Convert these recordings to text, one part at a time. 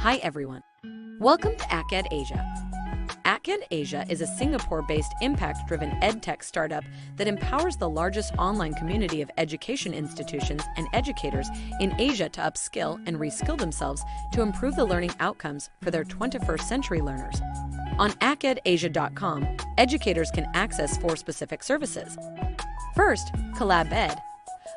Hi everyone. Welcome to ACAD Asia. ACAD Asia is a Singapore-based impact-driven edtech startup that empowers the largest online community of education institutions and educators in Asia to upskill and reskill themselves to improve the learning outcomes for their 21st century learners. On acadasia.com, educators can access 4 specific services. First, Collab Ed,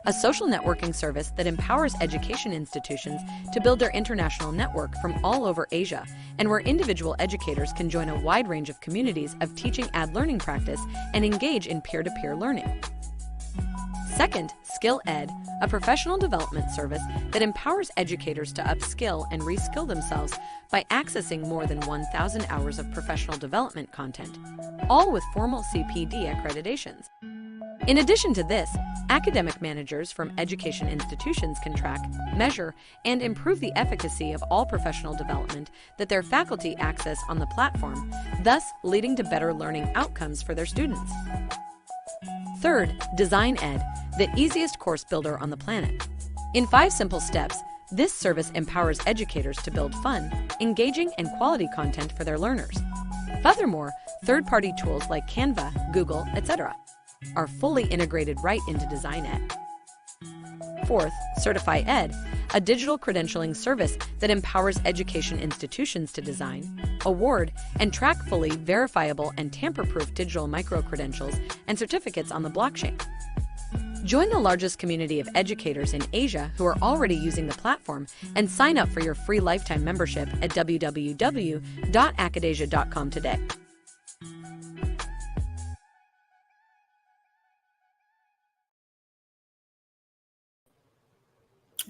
a social networking service that empowers education institutions to build their international network from all over Asia, and where individual educators can join a wide range of communities of teaching ad learning practice and engage in peer-to-peer learning. Second, Skill Ed, a professional development service that empowers educators to upskill and reskill themselves by accessing more than 1,000 hours of professional development content, all with formal CPD accreditations. In addition to this, academic managers from education institutions can track, measure, and improve the efficacy of all professional development that their faculty access on the platform, thus leading to better learning outcomes for their students. Third, Design Ed, the easiest course builder on the planet. In 5 simple steps, this service empowers educators to build fun, engaging, and quality content for their learners. Furthermore, third-party tools like Canva, Google, etc. are fully integrated right into Design Ed. Fourth, Certify Ed, a digital credentialing service that empowers education institutions to design, award, and track fully verifiable and tamper-proof digital micro-credentials and certificates on the blockchain. Join the largest community of educators in Asia who are already using the platform and sign up for your free lifetime membership at www.acadasia.com today.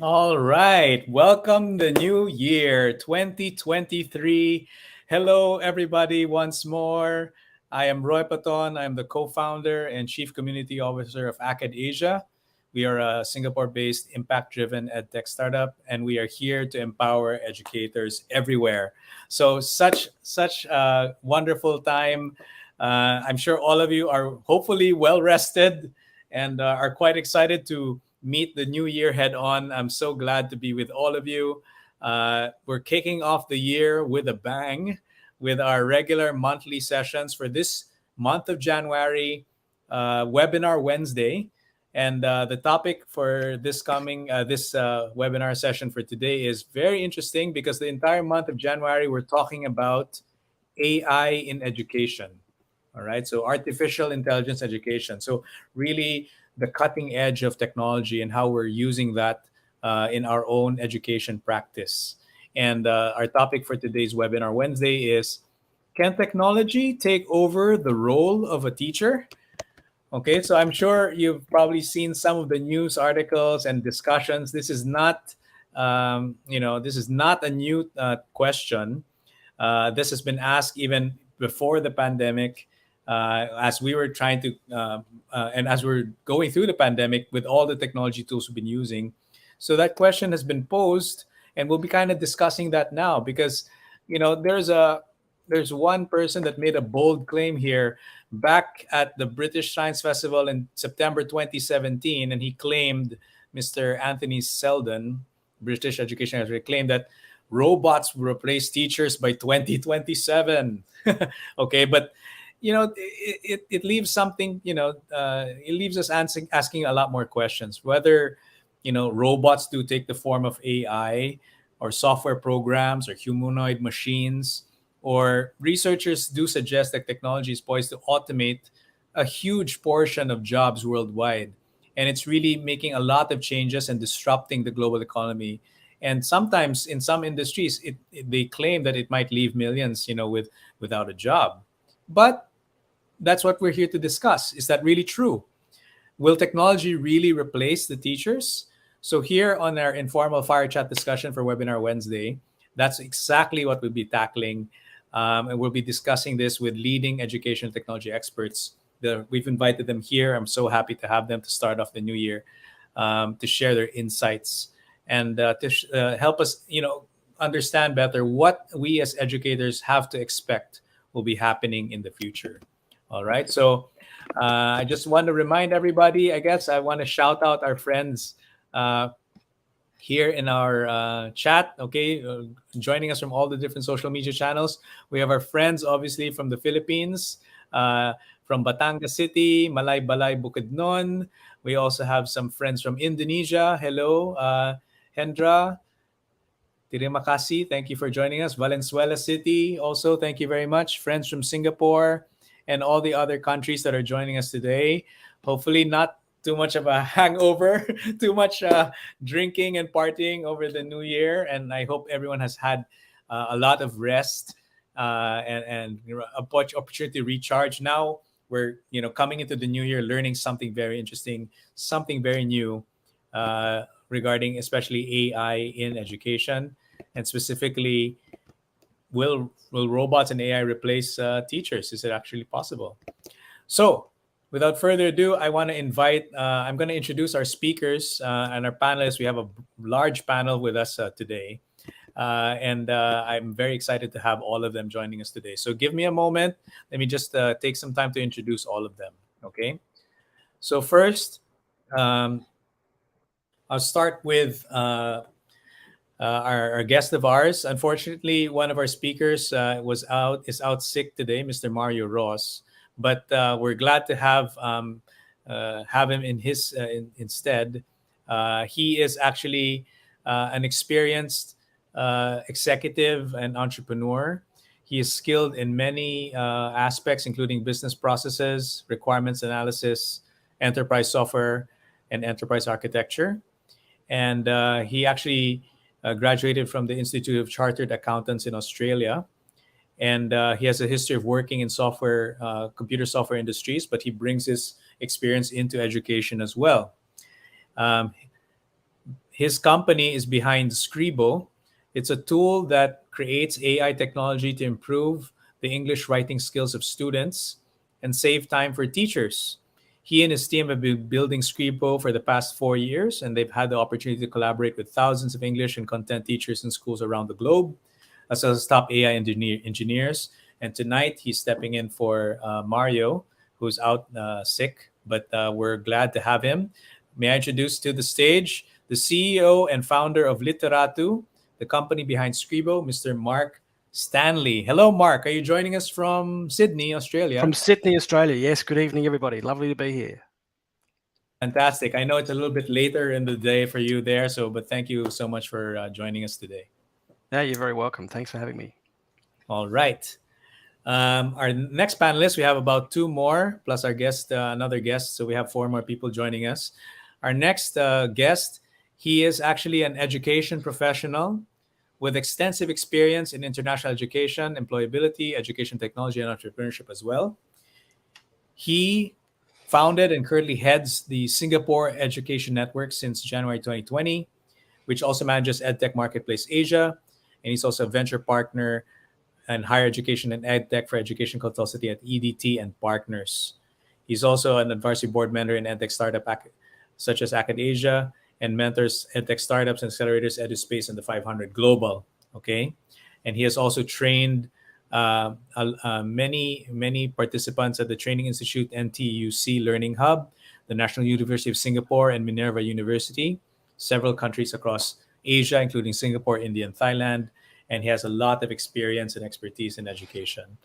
All right. Welcome the new year, 2023. Hello, everybody, once more. I am Roy Paton. I'm the co-founder and chief community officer of ACAD Asia. We are a Singapore-based impact-driven edtech startup, and we are here to empower educators everywhere. So such a wonderful time. I'm sure all of you are hopefully well-rested and are quite excited to meet the new year head on. I'm so glad to be with all of you. We're kicking off the year with a bang with our regular monthly sessions for this month of January, Webinar Wednesday. And the topic for this webinar session for today is very interesting because the entire month of January, we're talking about AI in education. All right, so artificial intelligence education. So really the cutting edge of technology and how we're using that in our own education practice. And our topic for today's Webinar Wednesday is, can technology take over the role of a teacher? Okay, so I'm sure you've probably seen some of the news articles and discussions. This is not, this is not a new question. This has been asked even before the pandemic. As we were trying to, and as we're going through the pandemic with all the technology tools we've been using. So that question has been posed, and we'll be kind of discussing that now because, there's one person that made a bold claim here back at the British Science Festival in September 2017, and he claimed, Mr. Anthony Seldon, British education expert, claimed that robots will replace teachers by 2027. Okay, but it leaves something, it leaves us asking a lot more questions, whether, robots do take the form of AI or software programs or humanoid machines, or researchers do suggest that technology is poised to automate a huge portion of jobs worldwide. And it's really making a lot of changes and disrupting the global economy. And sometimes in some industries, they claim that it might leave millions, without a job. But that's what we're here to discuss. Is that really true? Will technology really replace the teachers? So here on our informal fire chat discussion for Webinar Wednesday, that's exactly what we'll be tackling. And we'll be discussing this with leading education technology experts. We've invited them here. I'm so happy to have them to start off the new year, to share their insights and to help us, understand better what we as educators have to expect will be happening in the future. All right. So I just want to remind everybody, I guess I want to shout out our friends here in our chat. Okay, joining us from all the different social media channels. We have our friends, obviously, from the Philippines, uh, from Batangas City, Malay Balay, Bukidnon. We also have some friends from Indonesia. Hello, Hendra. Terima kasih. Thank you for joining us. Valenzuela City, also, thank you very much. Friends from Singapore and all the other countries that are joining us today. Hopefully, not too much of a hangover, too much drinking and partying over the new year. And I hope everyone has had a lot of rest and a bunch opportunity to recharge. Now we're coming into the new year, learning something very interesting, something very new regarding especially AI in education, and specifically, will robots and AI replace teachers? Is it actually possible? So, without further ado, I want to invite. I'm going to introduce our speakers and our panelists. We have a large panel with us today, and I'm very excited to have all of them joining us today. So, give me a moment. Let me just take some time to introduce all of them. Okay. So first, um, I'll start with our guest of ours. Unfortunately, one of our speakers is out sick today, Mr. Mario Ross. But we're glad to have him instead. He is actually an experienced executive and entrepreneur. He is skilled in many aspects, including business processes, requirements analysis, enterprise software, and enterprise architecture. And he actually graduated from the Institute of Chartered Accountants in Australia. And he has a history of working in computer software industries, but he brings his experience into education as well. Um, his company is behind Scribo. It's a tool that creates AI technology to improve the English writing skills of students and save time for teachers. He and his team have been building Scribo for the past 4 years, and they've had the opportunity to collaborate with thousands of English and content teachers in schools around the globe, as well as top AI engineers. And tonight, he's stepping in for Mario, who's out sick, but we're glad to have him. May I introduce to the stage the CEO and founder of Literatu, the company behind Scribo, Mr. Mark Stanley. Hello, Mark. Are you joining us from Sydney, Australia? From Sydney, Australia. Yes. Good evening, everybody. Lovely to be here. Fantastic. I know it's a little bit later in the day for you there, but thank you so much for joining us today. Yeah, you're very welcome. Thanks for having me. All right. Our next panelist, we have about two more, plus our guest, another guest. So we have four more people joining us. Our next guest, he is actually an education professional with extensive experience in international education, employability, education technology, and entrepreneurship as well. He founded and currently heads the Singapore Education Network since January 2020, which also manages EdTech Marketplace Asia. And he's also a venture partner and higher education and EdTech for education consultancy at EDT and Partners. He's also an advisory board member in EdTech startup such as AcadAsia, and mentors EdTech startups and accelerators EduSpace and the 500 Global. Okay, and he has also trained many participants at the Training Institute NTUC Learning Hub, the National University of Singapore, and Minerva University, several countries across Asia, including Singapore, India, and Thailand. And he has a lot of experience and expertise in education.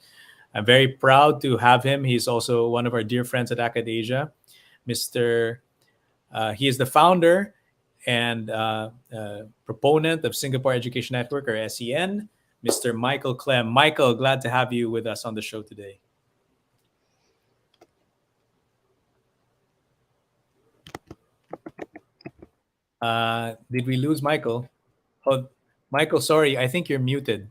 I'm very proud to have him. He's also one of our dear friends at AcadAsia. He is the founder and proponent of Singapore Education Network, or SEN, Mr. Michael Clem. Michael, glad to have you with us on the show today. Did we lose Michael? Oh, Michael, sorry, I think you're muted.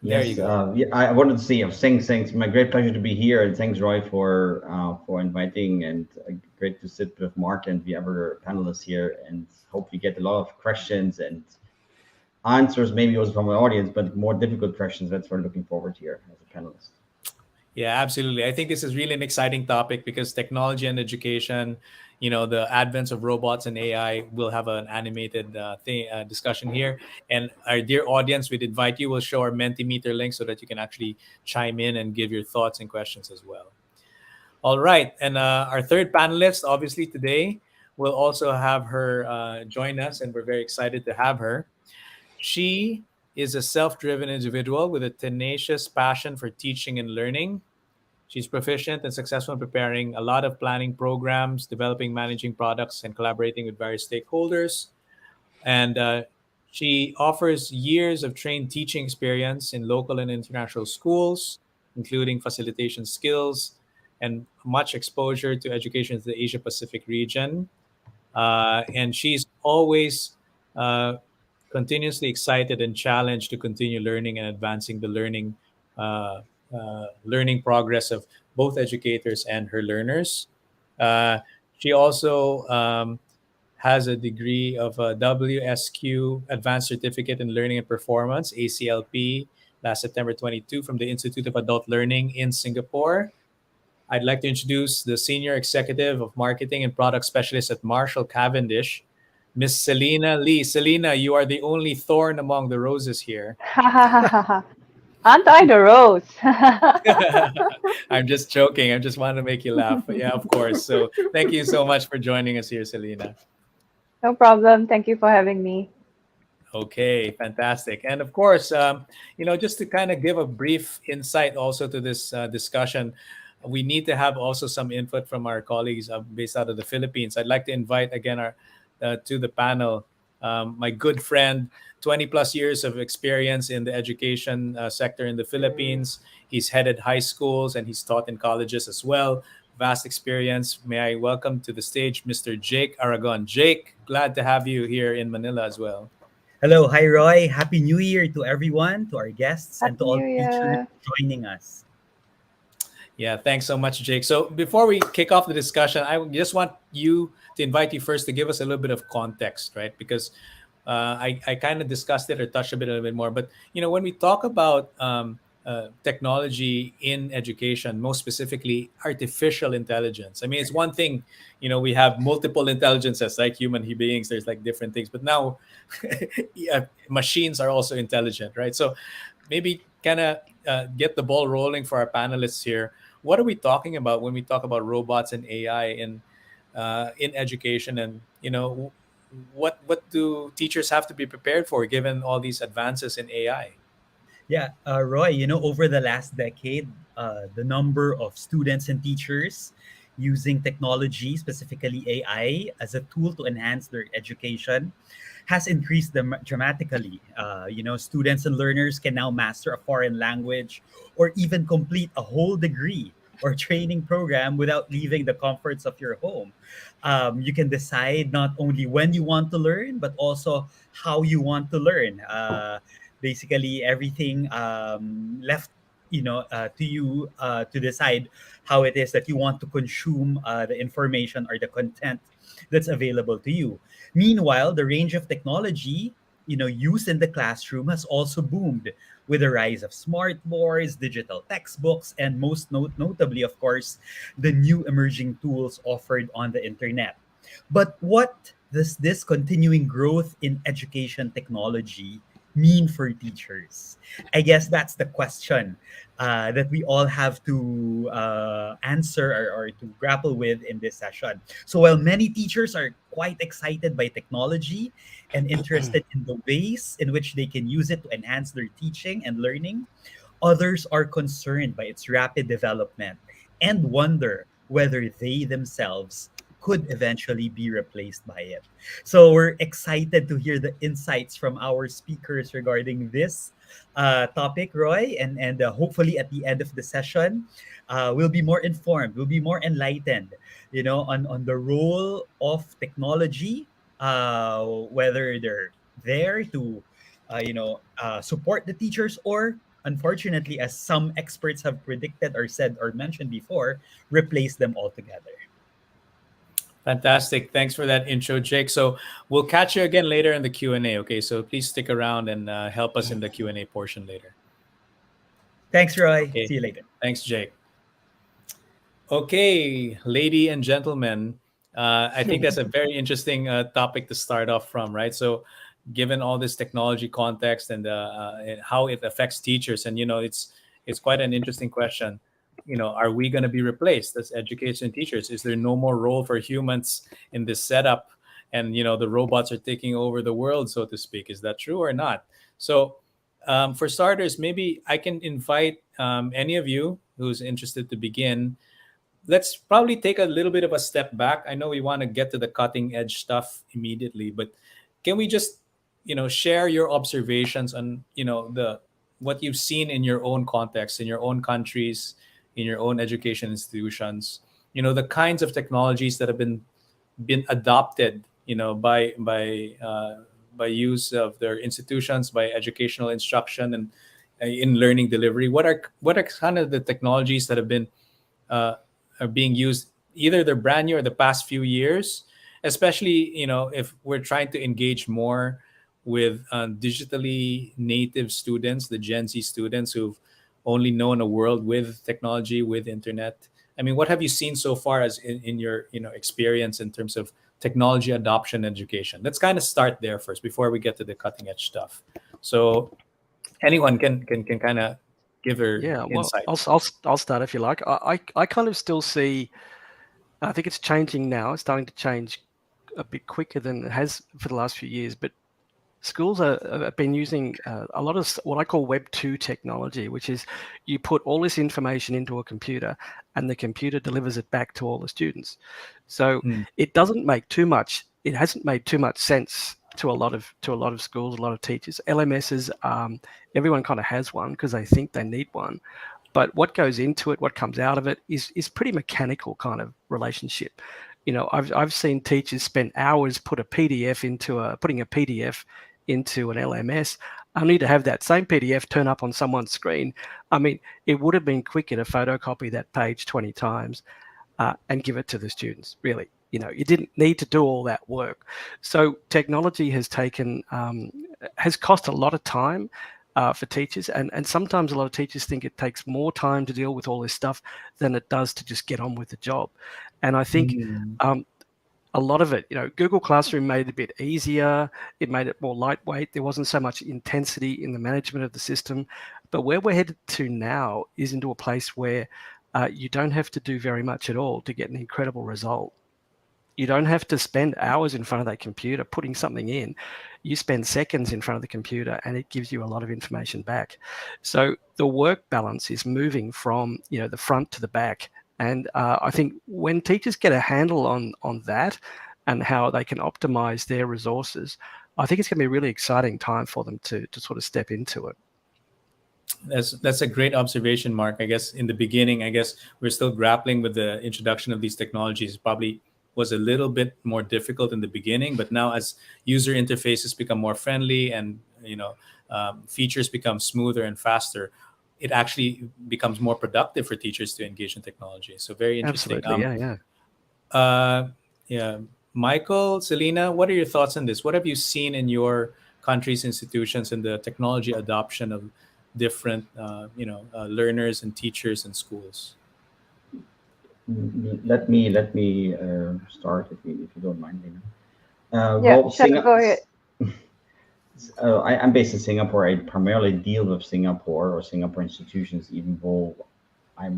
There you go. Yeah, I wanted to say, thanks. It's my great pleasure to be here, and thanks, Roy, for inviting, and great to sit with Mark and the other panelists here, and hope we get a lot of questions and answers, maybe also from the audience, but more difficult questions. That's what I'm looking forward here as a panelist. Yeah, absolutely. I think this is really an exciting topic because technology and education, the advent of robots and AI will have an animated discussion here. And our dear audience, we'd invite you, we'll show our Mentimeter link so that you can actually chime in and give your thoughts and questions as well. All right. And our third panelist, obviously, today will also have her join us, and we're very excited to have her. She is a self driven individual with a tenacious passion for teaching and learning. She's proficient and successful in preparing a lot of planning programs, developing, managing products, and collaborating with various stakeholders. And she offers years of trained teaching experience in local and international schools, including facilitation skills and much exposure to education in the Asia Pacific region. And she's always uh, continuously excited and challenged to continue learning and advancing the learning progress of both educators and her learners. Uh, she also has a degree of a WSQ Advanced Certificate in Learning and Performance, ACLP, last September 22 from the Institute of Adult Learning in Singapore. I'd like to introduce the Senior Executive of Marketing and Product Specialist at Marshall Cavendish, Miss Selena Lee. Selena, you are the only thorn among the roses here. Ha ha ha ha ha. Aren't I the rose? I'm just joking. I just want to make you laugh. But yeah, of course. So thank you so much for joining us here, Selena. No problem. Thank you for having me. Okay, fantastic. And of course, just to kind of give a brief insight also to this discussion, we need to have also some input from our colleagues based out of the Philippines. I'd like to invite again our to the panel my good friend, 20 plus years of experience in the education sector in the Philippines. He's headed high schools and he's taught in colleges as well. Vast experience. May I welcome to the stage Mr. Jake Aragon. Jake, glad to have you here in Manila as well. Hello, hi Roy. Happy New Year to everyone, to our guests, and Happy to all New teachers Year. joining us. Yeah, thanks so much, Jake. So before we kick off the discussion, I just want to invite you first to give us a little bit of context, right? Because I kind of discussed it or touched a little bit more. But when we talk about technology in education, most specifically artificial intelligence. I mean, it's one thing, we have multiple intelligences like human beings. There's like different things, but now yeah, machines are also intelligent, right? So maybe kind of get the ball rolling for our panelists here. What are we talking about when we talk about robots and AI in education? And what do teachers have to be prepared for given all these advances in AI? Yeah, Roy, over the last decade, the number of students and teachers using technology, specifically AI, as a tool to enhance their education has increased dramatically. Students and learners can now master a foreign language or even complete a whole degree or training program without leaving the comforts of your home. You can decide not only when you want to learn, but also how you want to learn. Basically, everything left to you to decide how it is that you want to consume the information or the content that's available to you. Meanwhile, the range of technology used in the classroom has also boomed with the rise of smart boards, digital textbooks, and most notably, of course, the new emerging tools offered on the internet. But what does this continuing growth in education technology mean for teachers? I guess that's the question that we all have to answer or to grapple with in this session. So while many teachers are quite excited by technology and interested in the ways in which they can use it to enhance their teaching and learning, others are concerned by its rapid development and wonder whether they themselves could eventually be replaced by it. So we're excited to hear the insights from our speakers regarding this topic, Roy, and hopefully at the end of the session, we'll be more informed, we'll be more enlightened, on the role of technology, whether they're there to, support the teachers or, unfortunately, as some experts have predicted or said or mentioned before, replace them altogether. Fantastic. Thanks for that intro, Jake. So we'll catch you again later in the Q&A. Okay, so please stick around and help us in the Q&A portion later. Thanks, Roy. Okay. See you later. Thanks, Jake. Okay, lady and gentlemen, I think that's a very interesting topic to start off from, right? So, given all this technology context and how it affects teachers, and it's quite an interesting question. are we going to be replaced as education teachers? Is there no more role for humans in this setup? And the robots are taking over the world, so to speak. Is that true or not? So, for starters, maybe I can invite any of you who's interested to begin. Let's probably take a little bit of a step back. I know we want to get to the cutting edge stuff immediately, but can we just share your observations on the what you've seen in your own context, in your own countries, in your own education institutions, the kinds of technologies that have been adopted by use of their institutions, by educational instruction, and in learning delivery. What are kind of the technologies that have been uh, are being used, either they're brand new or the past few years, especially if we're trying to engage more with digitally native students, the Gen Z students who've only known a world with technology, with internet. I mean, what have you seen so far as in your experience in terms of technology adoption education? Let's kind of start there first before we get to the cutting edge stuff. So anyone can kind of give her Yeah, well, insight. I'll start if you like. I kind of still see. I think it's changing now. It's starting to change a bit quicker than it has for the last few years. But schools have been using a lot of what I call Web 2 technology, which is you put all this information into a computer and the computer delivers it back to all the students. So Mm. it doesn't make too much, it hasn't made too much sense to a lot of schools, a lot of teachers. LMSs, everyone kind of has one because they think they need one. But what goes into it, what comes out of it is pretty mechanical kind of relationship. I've seen teachers spend hours putting a PDF into an LMS, only to have that same PDF turn up on someone's screen. I mean, it would have been quicker to photocopy that page 20 times and give it to the students, really. You didn't need to do all that work. So technology has cost a lot of time for teachers, and sometimes a lot of teachers think it takes more time to deal with all this stuff than it does to just get on with the job. And I think a lot of it, Google Classroom made it a bit easier. It made it more lightweight. There wasn't so much intensity in the management of the system. But where we're headed to now is into a place where you don't have to do very much at all to get an incredible result. You don't have to spend hours in front of that computer putting something in. You spend seconds in front of the computer and it gives you a lot of information back. So the work balance is moving from the front to the back. And I think when teachers get a handle on that and how they can optimize their resources, I think it's going to be a really exciting time for them to sort of step into it. That's a great observation, Mark. I guess in the beginning, we're still grappling with the introduction of these technologies. Probably was a little bit more difficult in the beginning, but now as user interfaces become more friendly and features become smoother and faster, it actually becomes more productive for teachers to engage in technology. So very interesting. Absolutely, yeah. Yeah. Michael, Selena, what are your thoughts on this? What have you seen in your country's institutions in the technology adoption of different, learners and teachers and schools? Let me start if you don't mind, Lena. Yeah, Well, sure, go ahead. I'm based in Singapore. I primarily deal with Singapore or Singapore institutions, even though I've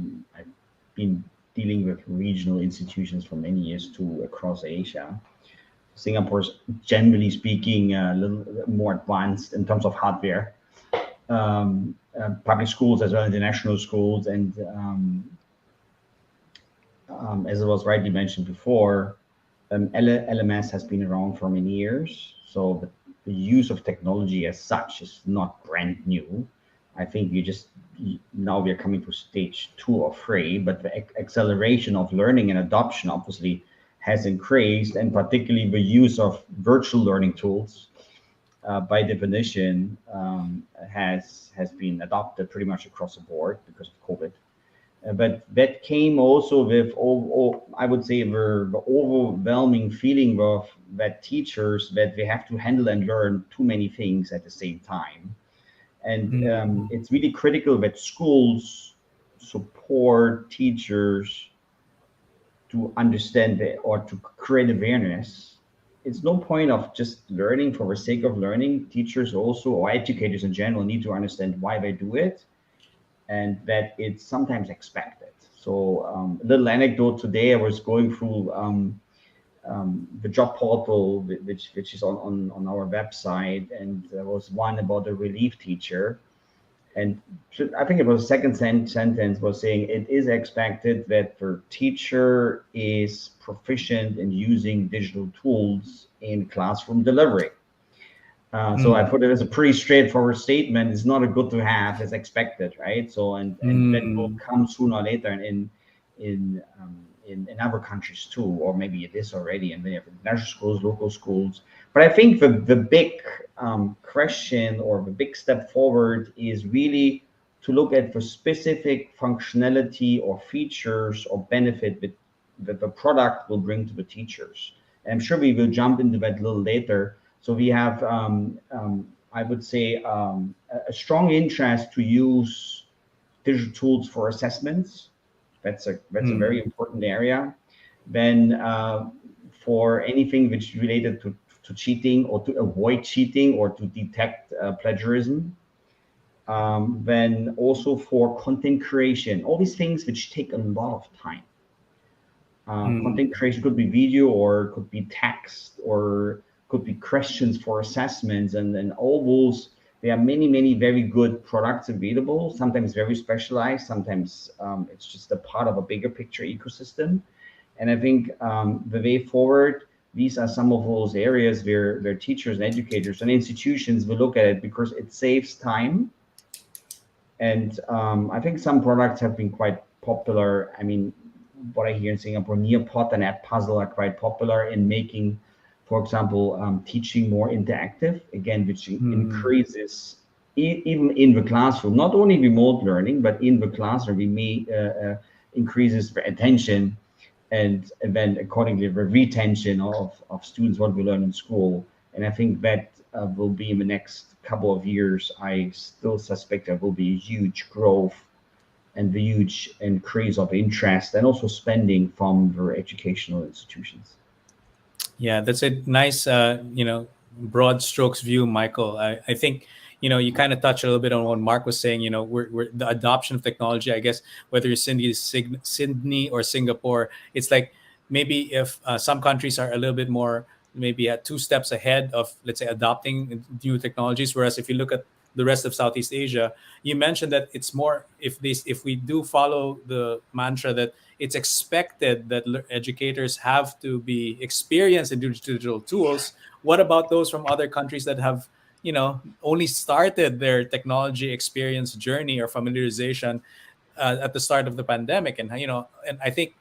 been dealing with regional institutions for many years too across Asia. Singapore's, generally speaking, a little more advanced in terms of hardware. Public schools as well as international schools, and as it was rightly mentioned before, LMS has been around for many years, so the use of technology as such is not brand new. I think now we are coming to stage 2 or 3, but the acceleration of learning and adoption obviously has increased, and particularly the use of virtual learning tools, by definition, has been adopted pretty much across the board because of COVID. But that came also with, I would say, the overwhelming feeling of that teachers that they have to handle and learn too many things at the same time. And it's really critical that schools support teachers to understand or to create awareness. It's no point of just learning for the sake of learning. Teachers also, or educators in general, need to understand why they do it, and that it's sometimes expected. So a little anecdote today, I was going through the job portal, which is on our website, and there was one about a relief teacher, and I think it was the second sentence was saying it is expected that the teacher is proficient in using digital tools in classroom delivery. So I put it as a pretty straightforward statement. It's not a good to have; it's expected, right? So and that will come sooner or later in in other countries too, or maybe it is already in many national schools, local schools. But I think the big question or the big step forward is really to look at the specific functionality or features or benefit that the product will bring to the teachers. And I'm sure we will jump into that a little later. So we have, I would say, a strong interest to use digital tools for assessments. That's a very important area. Then for anything which is related to cheating or to avoid cheating or to detect plagiarism. Then also for content creation, all these things which take a lot of time. Content creation could be video or could be text or could be questions for assessments, and then all those. There are many very good products available. Sometimes very specialized. Sometimes it's just a part of a bigger picture ecosystem. And I think the way forward, these are some of those areas where teachers and educators and institutions will look at it because it saves time. And I think some products have been quite popular. I mean, what I hear in Singapore, Nearpod and Edpuzzle are quite popular in making, for example, teaching more interactive, again, which increases even in the classroom, not only remote learning, but in the classroom, we may increases the attention and then accordingly the retention of students, what we learn in school. And I think that will be in the next couple of years. I still suspect there will be huge growth and the huge increase of interest and also spending from the educational institutions. Yeah, that's a nice, broad strokes view, Michael. I think, you kind of touched a little bit on what Mark was saying. We're the adoption of technology. I guess whether you're Sydney or Singapore, it's like maybe if some countries are a little bit more maybe at 2 steps ahead of, let's say, adopting new technologies, whereas if you look at the rest of Southeast Asia, you mentioned that it's more if we do follow the mantra that it's expected that educators have to be experienced in digital tools. What about those from other countries that have, only started their technology experience journey or familiarization at the start of the pandemic? And and I think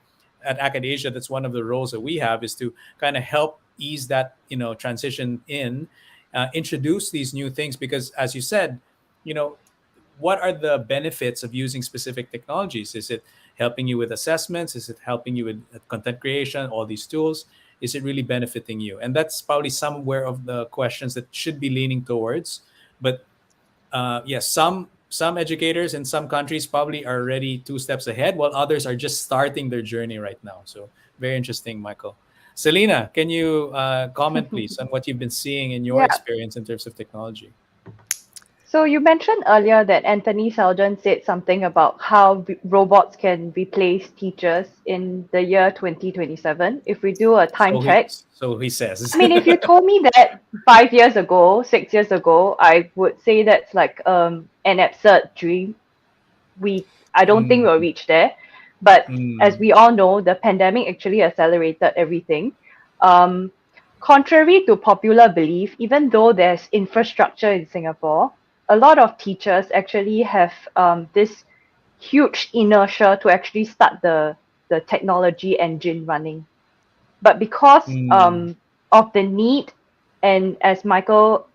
at Acad Asia, that's one of the roles that we have is to kind of help ease that transition in, introduce these new things because, as you said, what are the benefits of using specific technologies? Is it helping you with assessments? Is it helping you with content creation? All these tools? Is it really benefiting you? And that's probably somewhere of the questions that should be leaning towards. But yes, some educators in some countries probably are already 2 steps ahead, while others are just starting their journey right now. So very interesting, Michael. Selena, can you comment, please, on what you've been seeing in your Yeah. experience in terms of technology? So you mentioned earlier that Anthony Seldon said something about how robots can replace teachers in the year 2027. If we do a time check, So he says. I mean, if you told me that 5 years ago, 6 years ago, I would say that's like an absurd dream. I don't think we'll reach there. But as we all know, the pandemic actually accelerated everything. Contrary to popular belief, even though there's infrastructure in Singapore, a lot of teachers actually have this huge inertia to actually start the technology engine running. But because of the need, and as Michael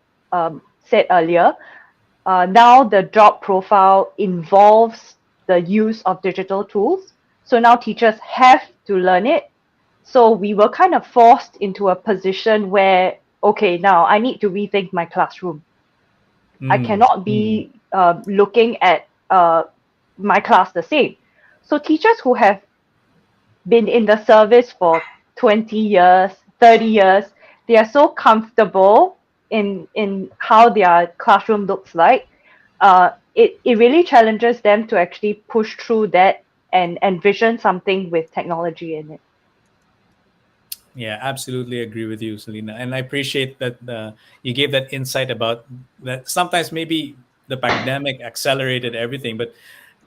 said earlier, now the job profile involves the use of digital tools. So now teachers have to learn it. So we were kind of forced into a position where, okay, now I need to rethink my classroom. I cannot be looking at my class the same. So teachers who have been in the service for 20 years, 30 years, they are so comfortable in how their classroom looks like. it really challenges them to actually push through that and envision something with technology in it. Yeah, absolutely agree with you, Selena. And I appreciate that you gave that insight about that. Sometimes maybe the pandemic accelerated everything, but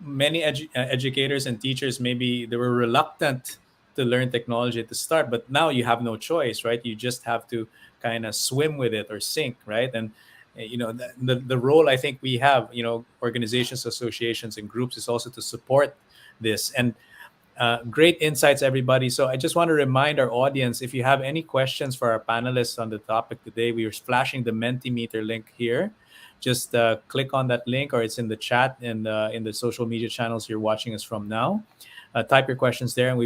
many educators and teachers, maybe they were reluctant to learn technology at the start, but now you have no choice, right? You just have to kind of swim with it or sink, right? And the role I think we have, organizations, associations, and groups is also to support this. And great insights, everybody. So I just want to remind our audience, if you have any questions for our panelists on the topic today, we are flashing the Mentimeter link here. Just click on that link, or it's in the chat and in the social media channels you're watching us from now. Type your questions there, and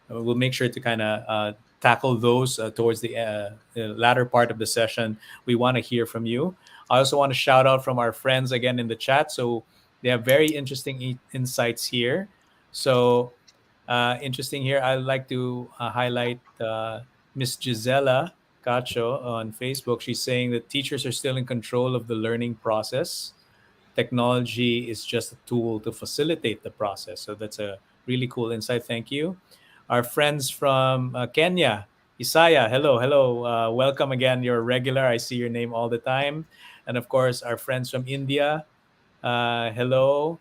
we'll make sure to kind of tackle those towards the latter part of the session. We want to hear from you. I also want to shout out from our friends again in the chat. So they have very interesting insights here. So interesting here. I'd like to highlight Miss Gisela Cacho on Facebook. She's saying that teachers are still in control of the learning process. Technology is just a tool to facilitate the process. So that's a really cool insight. Thank you. Our friends from Kenya, Isaiah, hello, hello. Welcome again. You're a regular. I see your name all the time. And of course, our friends from India, hello.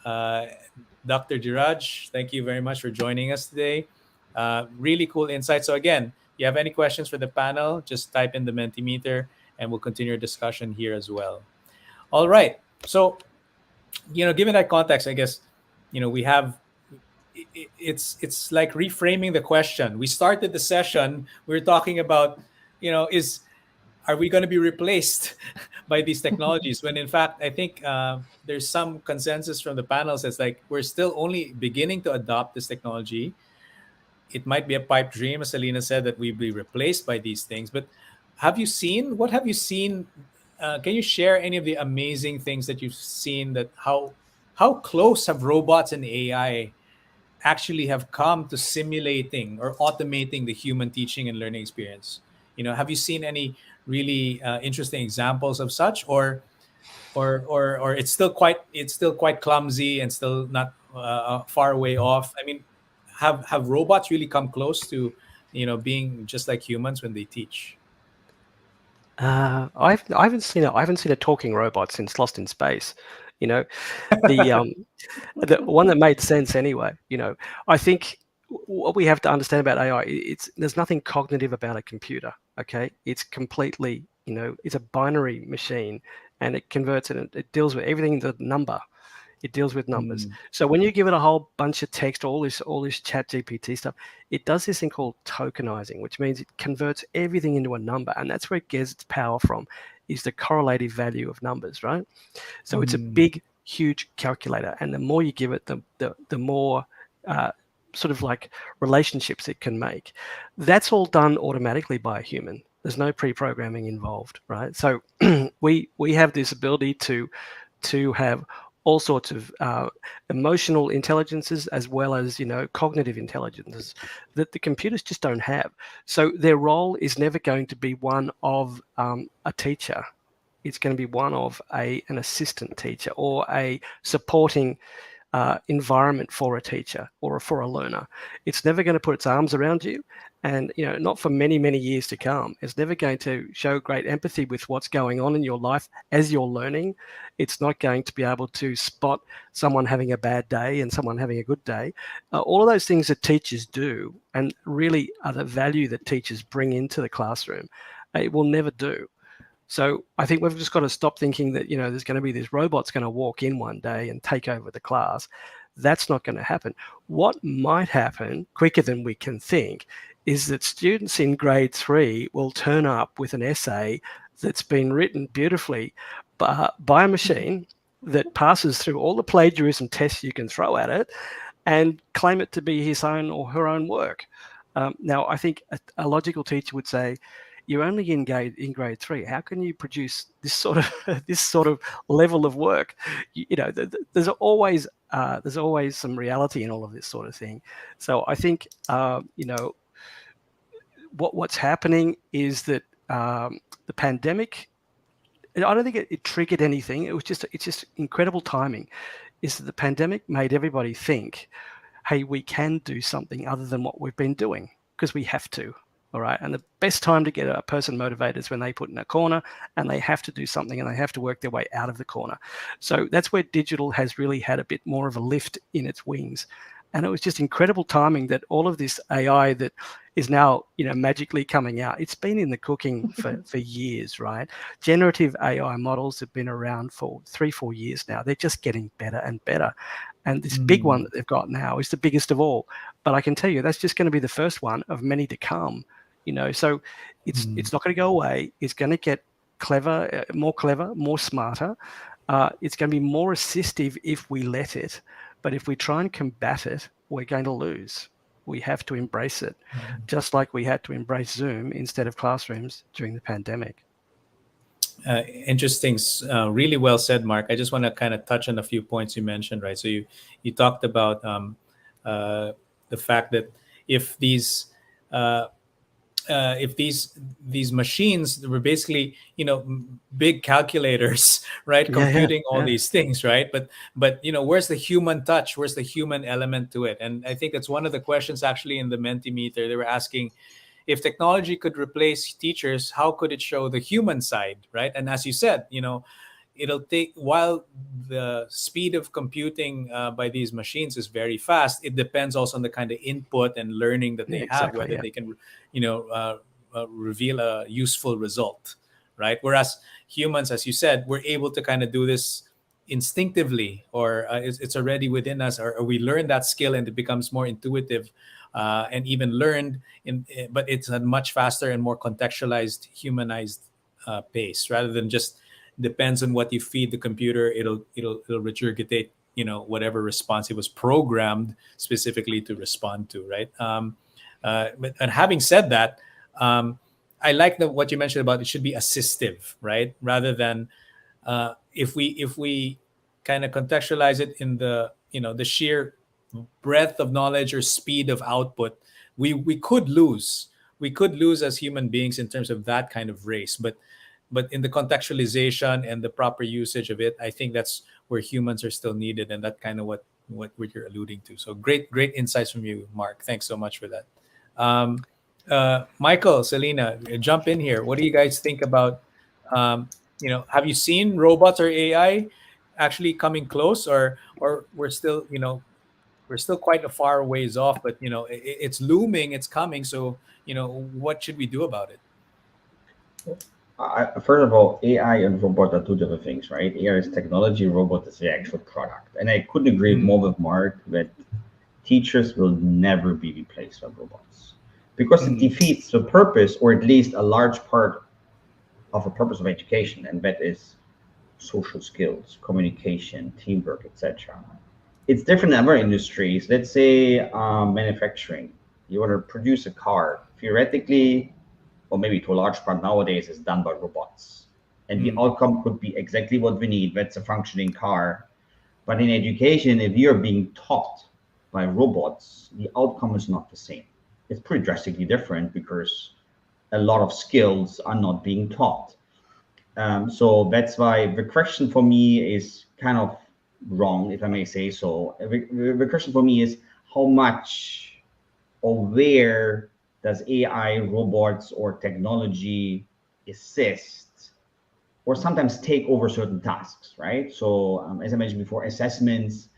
Uh, Dr. Jiraj, thank you very much for joining us today. Really cool insight. So again, you have any questions for the panel, just type in the Mentimeter and we'll continue our discussion here as well. All right. So, given that context, I guess, we have, it's like reframing the question. We started the session, we were talking about, are we going to be replaced by these technologies? When in fact, I think there's some consensus from the panels that's like we're still only beginning to adopt this technology. It might be a pipe dream, as Selena said, that we be replaced by these things. But what have you seen? Can you share any of the amazing things that you've seen? That how close have robots and AI actually have come to simulating or automating the human teaching and learning experience? Have you seen any really interesting examples of such, or it's still quite clumsy and still not far away off? I mean, have robots really come close to being just like humans when they teach? I haven't seen a talking robot since Lost in Space. The the one that made sense anyway. I think what we have to understand about AI, there's nothing cognitive about a computer. Okay, it's completely, it's a binary machine, and it converts and it deals with everything into number. It deals with numbers. So when you give it a whole bunch of text, all this chat GPT stuff, it does this thing called tokenizing, which means it converts everything into a number. And that's where it gets its power from, is the correlative value of numbers, right? So it's a big, huge calculator. And the more you give it, the more sort of like relationships it can make. That's all done automatically by a human. There's no pre-programming involved, right? So we have this ability to have all sorts of emotional intelligences, as well as cognitive intelligences that the computers just don't have. So their role is never going to be one of a teacher. It's going to be one of an assistant teacher or a supporting environment for a teacher or for a learner. It's never going to put its arms around you, and not for many, many years to come. It's never going to show great empathy with what's going on in your life as you're learning. It's not going to be able to spot someone having a bad day and someone having a good day. All of those things that teachers do, and really are the value that teachers bring into the classroom, it will never do. So I think we've just got to stop thinking that, there's going to be this robot's going to walk in one day and take over the class. That's not going to happen. What might happen quicker than we can think is that students in grade 3 will turn up with an essay that's been written beautifully by a machine that passes through all the plagiarism tests you can throw at it and claim it to be his own or her own work. Now, I think a logical teacher would say, you're only in grade 3. How can you produce this sort of level of work? There's always some reality in all of this sort of thing. So I think what's happening is that the pandemic I don't think it triggered anything. It's just incredible timing. Is that the pandemic made everybody think, hey, we can do something other than what we've been doing because we have to. All right. And the best time to get a person motivated is when they put in a corner and they have to do something and they have to work their way out of the corner. So that's where digital has really had a bit more of a lift in its wings. And it was just incredible timing that all of this AI that is now, magically coming out, it's been in the cooking for years, right? Generative AI models have been around for 3-4 years now. They're just getting better and better. And this big one that they've got now is the biggest of all. But I can tell you, that's just going to be the first one of many to come. So it's not going to go away. It's going to get clever, more smarter. It's going to be more assistive if we let it. But if we try and combat it, we're going to lose. We have to embrace it, just like we had to embrace Zoom instead of classrooms during the pandemic. Interesting. Really well said, Mark. I just want to kind of touch on a few points you mentioned, right? So you talked about the fact that if these machines were basically big calculators, right, computing all these things, right, but where's the human touch, where's the human element to it? And I think that's one of the questions actually in the Mentimeter. They were asking, if technology could replace teachers, how could it show the human side, right? And as you said, it'll take, while the speed of computing by these machines is very fast, it depends also on the kind of input and learning that they have, whether they can reveal a useful result, right? Whereas humans, as you said, we're able to kind of do this instinctively, or it's already within us, or we learn that skill and it becomes more intuitive and even learned but it's a much faster and more contextualized, humanized pace, rather than just depends on what you feed the computer. It'll regurgitate whatever response it was programmed specifically to respond to, right? And having said that, I like what you mentioned about it should be assistive, right? Rather than if we kind of contextualize it in the the sheer breadth of knowledge or speed of output, we could lose as human beings in terms of that kind of race. But in the contextualization and the proper usage of it, I think that's where humans are still needed, and that kind of what you're alluding to. So great insights from you, Mark. Thanks so much for that. Michael, Selena, jump in here. What do you guys think about have you seen robots or AI actually coming close, or we're still quite a far ways off, but it's looming, it's coming. So what should we do about it? First of all, AI and robot are two different things, right? AI is technology, robot is the actual product. And I couldn't agree more with Mark that teachers will never be replaced by robots, because it defeats the purpose, or at least a large part of the purpose of education, and that is social skills, communication, teamwork, etc. It's different in other industries. Let's say manufacturing. You want to produce a car, theoretically, or maybe to a large part nowadays, is done by robots. And the outcome could be exactly what we need. That's a functioning car. But in education, if you're being taught by robots, the outcome is not the same. It's pretty drastically different, because a lot of skills are not being taught. So that's why the question for me is kind of wrong, if I may say so. The question for me is, how much or where does AI, robots, or technology assist or sometimes take over certain tasks, right? So as I mentioned before, assessments,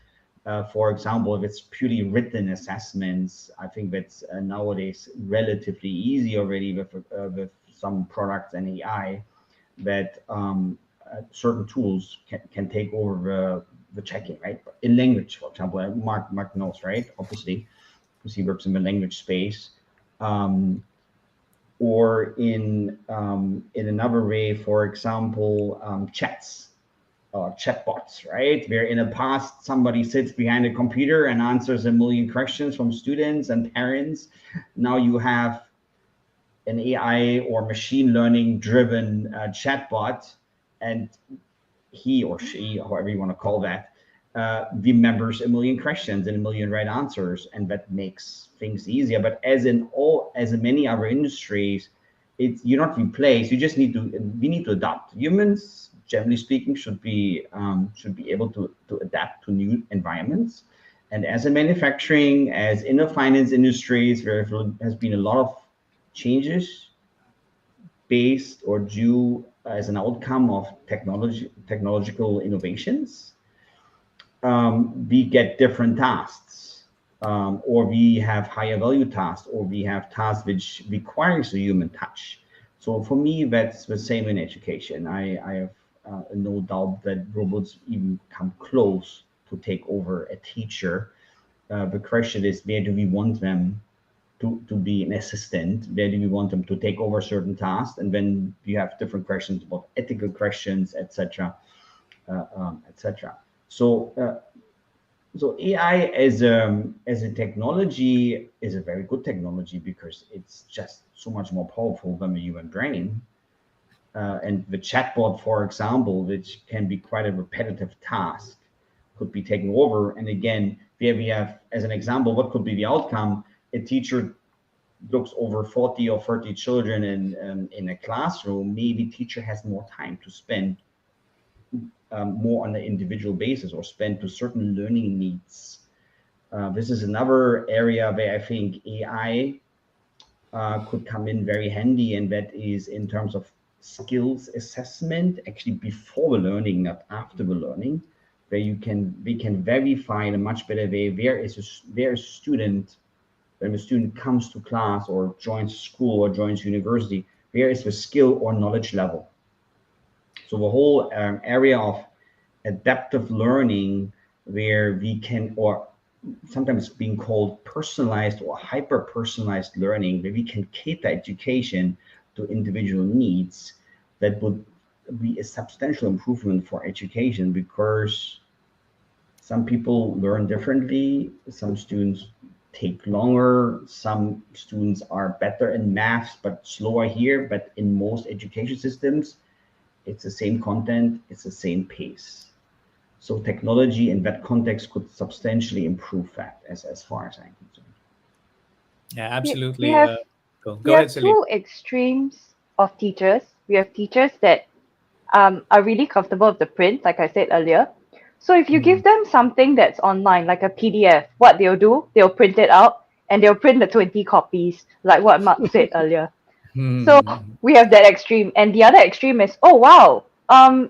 for example, if it's purely written assessments, I think that's nowadays relatively easy already with some products and AI, that certain tools can take over the checking, right? In language, for example, Mark knows, right? Obviously, because he works in the language space. Or in another way, for example, chats, chatbots, right? Where in the past somebody sits behind a computer and answers a million questions from students and parents. Now you have an AI or machine learning driven chatbot, and he or she, however you want to call that, remembers a million questions and a million right answers, and that makes things easier. But as in many other industries, you're not replaced. You just need to, we need to adapt. Humans, generally speaking, should be able to adapt to new environments. And as in manufacturing, as in the finance industries, there has been a lot of changes based or due as an outcome of technological innovations. We get different tasks, or we have higher value tasks, or we have tasks which requires a human touch. So for me, that's the same in education. I have no doubt that robots even come close to take over a teacher. The question is, where do we want them to be an assistant? Where do we want them to take over certain tasks? And then you have different questions about ethical questions, etc., etc. So AI as a technology is a very good technology because it's just so much more powerful than the human brain. And the chatbot, for example, which can be quite a repetitive task, could be taken over. And again, there we have, as an example, what could be the outcome? A teacher looks over 40 or 30 children in a classroom. Maybe teacher has more time to spend more on an individual basis or spend to certain learning needs. This is another area where I think AI could come in very handy, and that is in terms of skills assessment, actually before the learning, not after the learning, where we can verify in a much better way where is a student, when a student comes to class or joins school or joins university, where is the skill or knowledge level. So the whole area of adaptive learning, where we can, or sometimes being called personalized or hyper personalized learning, where we can cater education to individual needs, that would be a substantial improvement for education, because some people learn differently. Some students take longer. Some students are better in maths but slower here. But in most education systems, it's the same content, it's the same pace. So technology in that context could substantially improve that, as far as I'm concerned. Yeah, We, we absolutely. have Cool. we Go ahead, have Celine. two extremes of teachers. We have teachers that are really comfortable with the print, like I said earlier. So if you give them something that's online, like a PDF, what they'll do, they'll print it out and they'll print the 20 copies, like what Mark said earlier. So we have that extreme, and the other extreme is, oh wow,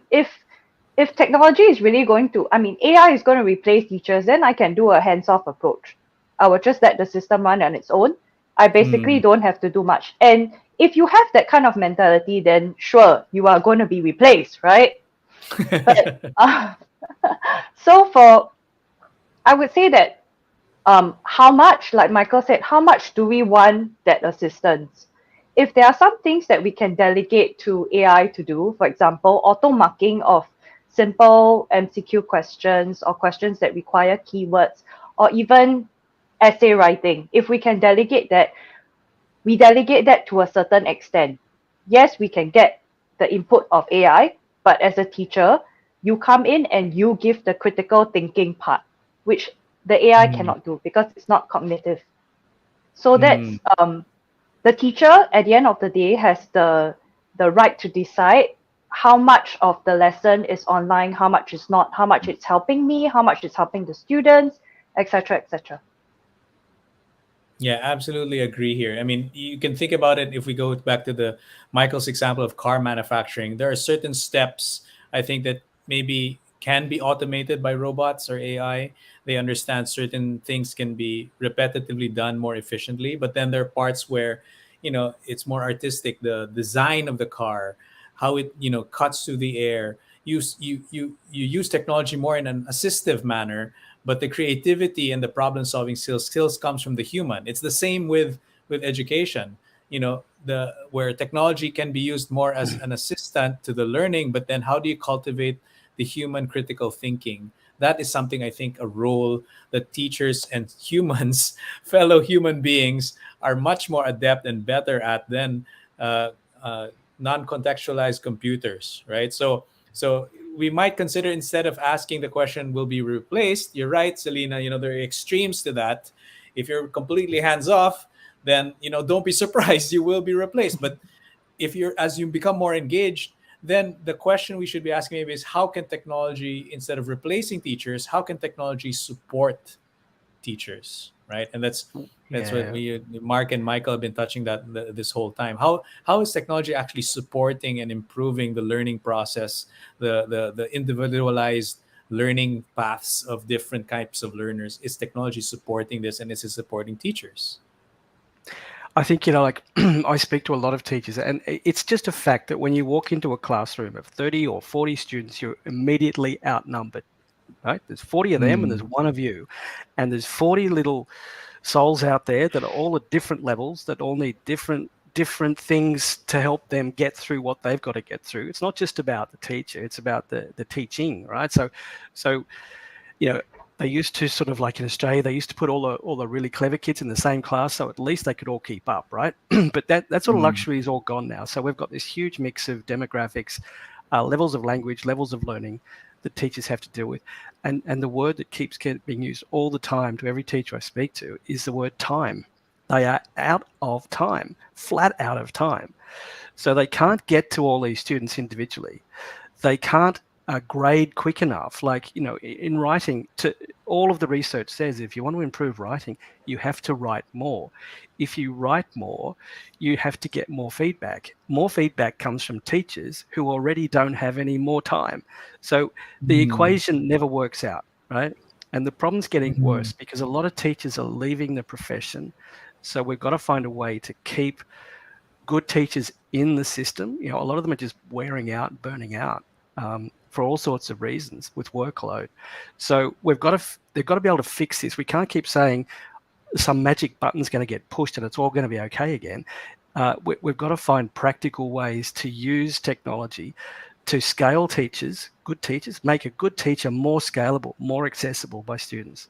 if technology is really going to, I mean, AI is going to replace teachers, then I can do a hands-off approach. I will just let the system run on its own. I basically don't have to do much. And if you have that kind of mentality, then sure, you are going to be replaced, right? But so I would say that how much, like Michael said, how much do we want that assistance? If there are some things that we can delegate to AI to do, for example, auto marking of simple MCQ questions or questions that require keywords, or even essay writing, if we can delegate that, we delegate that to a certain extent. Yes, we can get the input of AI, but as a teacher, you come in and you give the critical thinking part, which the AI cannot do because it's not cognitive. So that's the teacher at the end of the day has the right to decide how much of the lesson is online, how much is not, how much it's helping me, how much it's helping the students, etc., etc. Yeah, absolutely agree here. I mean, you can think about it if we go back to the Michael's example of car manufacturing. There are certain steps I think that maybe can be automated by robots or AI. They understand certain things can be repetitively done more efficiently, but then there are parts where, it's more artistic, the design of the car, how it, cuts through the air. You use technology more in an assistive manner, but the creativity and the problem solving skills comes from the human. It's the same with education. The where technology can be used more as an assistant to the learning, but then how do you cultivate the human critical thinking? That is something I think a role that teachers and humans, fellow human beings, are much more adept and better at than uh, uh, non-contextualized computers, right? So we might consider, instead of asking the question, will be replaced, you're right, Selena, there are extremes to that. If you're completely hands off, then don't be surprised, you will be replaced. But if you're as you become more engaged, then the question we should be asking maybe is, how can technology, instead of replacing teachers, how can technology support teachers, right? And that's what Yeah. Mark and Michael have been touching that this whole time. How is technology actually supporting and improving the learning process, the individualized learning paths of different types of learners? Is technology supporting this, and is it supporting teachers? I think, like I speak to a lot of teachers, and it's just a fact that when you walk into a classroom of 30 or 40 students, you're immediately outnumbered, right? There's 40 of them and there's one of you, and there's 40 little souls out there that are all at different levels, that all need different things to help them get through what they've got to get through. It's not just about the teacher, it's about the teaching, right? So they used to sort of, like in Australia, they used to put all the really clever kids in the same class, so at least they could all keep up, right? But that sort of luxury is all gone now. So we've got this huge mix of demographics, levels of language, levels of learning that teachers have to deal with. And the word that keeps being used all the time to every teacher I speak to is the word time. They are out of time, flat out of time. So they can't get to all these students individually. They can't grade quick enough. Like, in writing, all of the research says if you want to improve writing, you have to write more. If you write more, you have to get more feedback. More feedback comes from teachers who already don't have any more time. So the equation never works out, right? And the problem's getting worse because a lot of teachers are leaving the profession. So we've got to find a way to keep good teachers in the system. A lot of them are just wearing out, burning out. For all sorts of reasons with workload. So they've got to be able to fix this. We can't keep saying some magic button's going to get pushed and it's all going to be okay again. We've got to find practical ways to use technology to scale teachers, good teachers, make a good teacher more scalable, more accessible by students.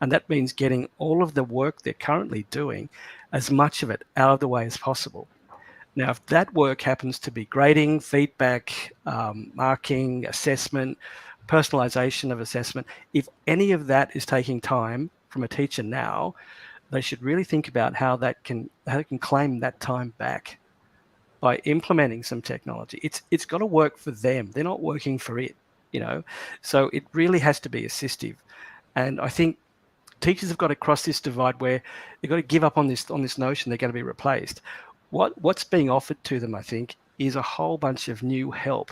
And that means getting all of the work they're currently doing, as much of it out of the way as possible. Now, if that work happens to be grading, feedback, marking, assessment, personalization of assessment, if any of that is taking time from a teacher now, they should really think about how they can claim that time back by implementing some technology. It's got to work for them. They're not working for it, So it really has to be assistive. And I think teachers have got to cross this divide where they've got to give up on this notion they're going to be replaced. What's being offered to them, I think, is a whole bunch of new help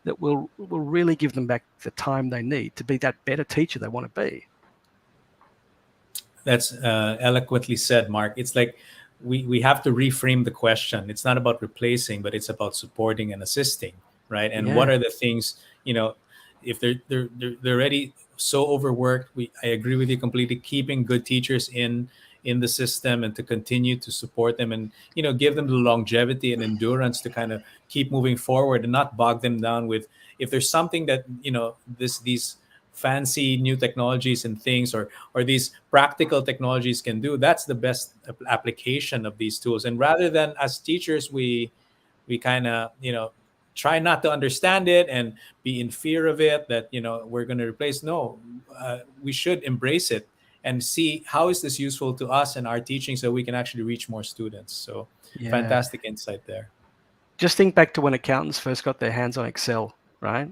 that will really give them back the time they need to be that better teacher they want to be. That's eloquently said, Mark. It's like we have to reframe the question. It's not about replacing, but it's about supporting and assisting, right? And what are the things, if they're already so overworked, I agree with you completely. Keeping good teachers in the system and to continue to support them and give them the longevity and endurance to kind of keep moving forward and not bog them down with, if there's something that these fancy new technologies and things or these practical technologies can do, that's the best application of these tools. And rather than as teachers we kind of try not to understand it and be in fear of it, that we're going to replace, we should embrace it and see how is this useful to us and our teaching so we can actually reach more students. So fantastic insight there. Just think back to when accountants first got their hands on Excel, right?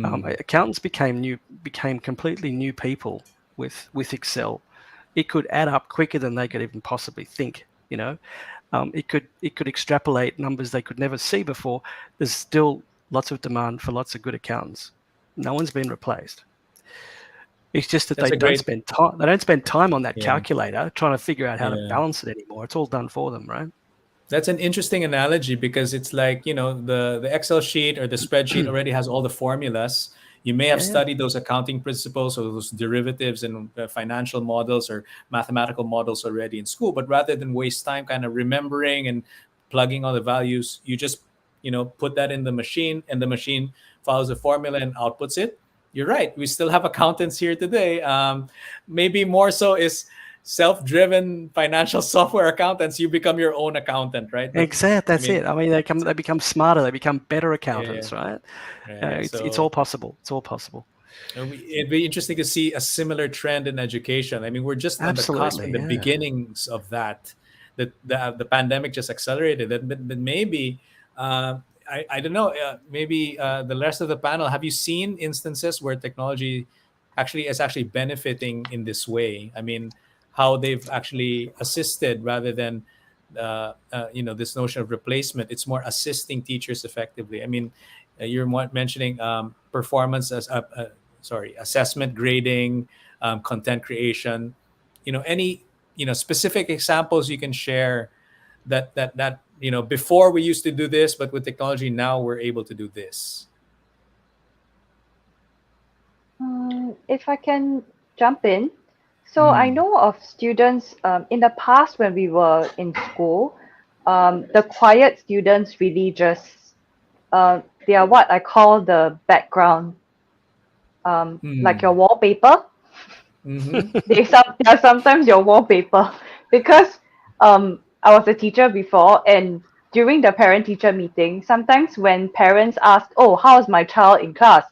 Accountants became completely new people with Excel. It could add up quicker than they could even possibly think, It could extrapolate numbers they could never see before. There's still lots of demand for lots of good accountants. No one's been replaced. It's just that they don't spend time on that calculator trying to figure out how to balance it anymore. It's all done for them, right? That's an interesting analogy because it's like, the Excel sheet or the spreadsheet already has all the formulas. You may have studied those accounting principles or those derivatives and financial models or mathematical models already in school, but rather than waste time kind of remembering and plugging all the values, you just, put that in the machine and the machine follows the formula and outputs it. You're right. We still have accountants here today. Maybe more so is self-driven financial software accountants. You become your own accountant, right? Exactly. That's it. I mean, they become smarter. They become better accountants, right? It's all possible. It's all possible. It'd be interesting to see a similar trend in education. I mean, we're just on the cusp, the beginnings of that. the pandemic just accelerated it. But maybe I don't know. Maybe the rest of the panel, have you seen instances where technology actually is actually benefiting in this way? I mean, how they've actually assisted rather than this notion of replacement. It's more assisting teachers effectively. I mean, you're mentioning performance as assessment, grading, content creation. Any specific examples you can share that before we used to do this, but with technology now we're able to do this. If I can jump in. So I know of students in the past when we were in school, the quiet students really just, they are what I call the background, like your wallpaper. They are sometimes your wallpaper because I was a teacher before, and during the parent-teacher meeting, sometimes when parents ask, "Oh, how's my child in class?"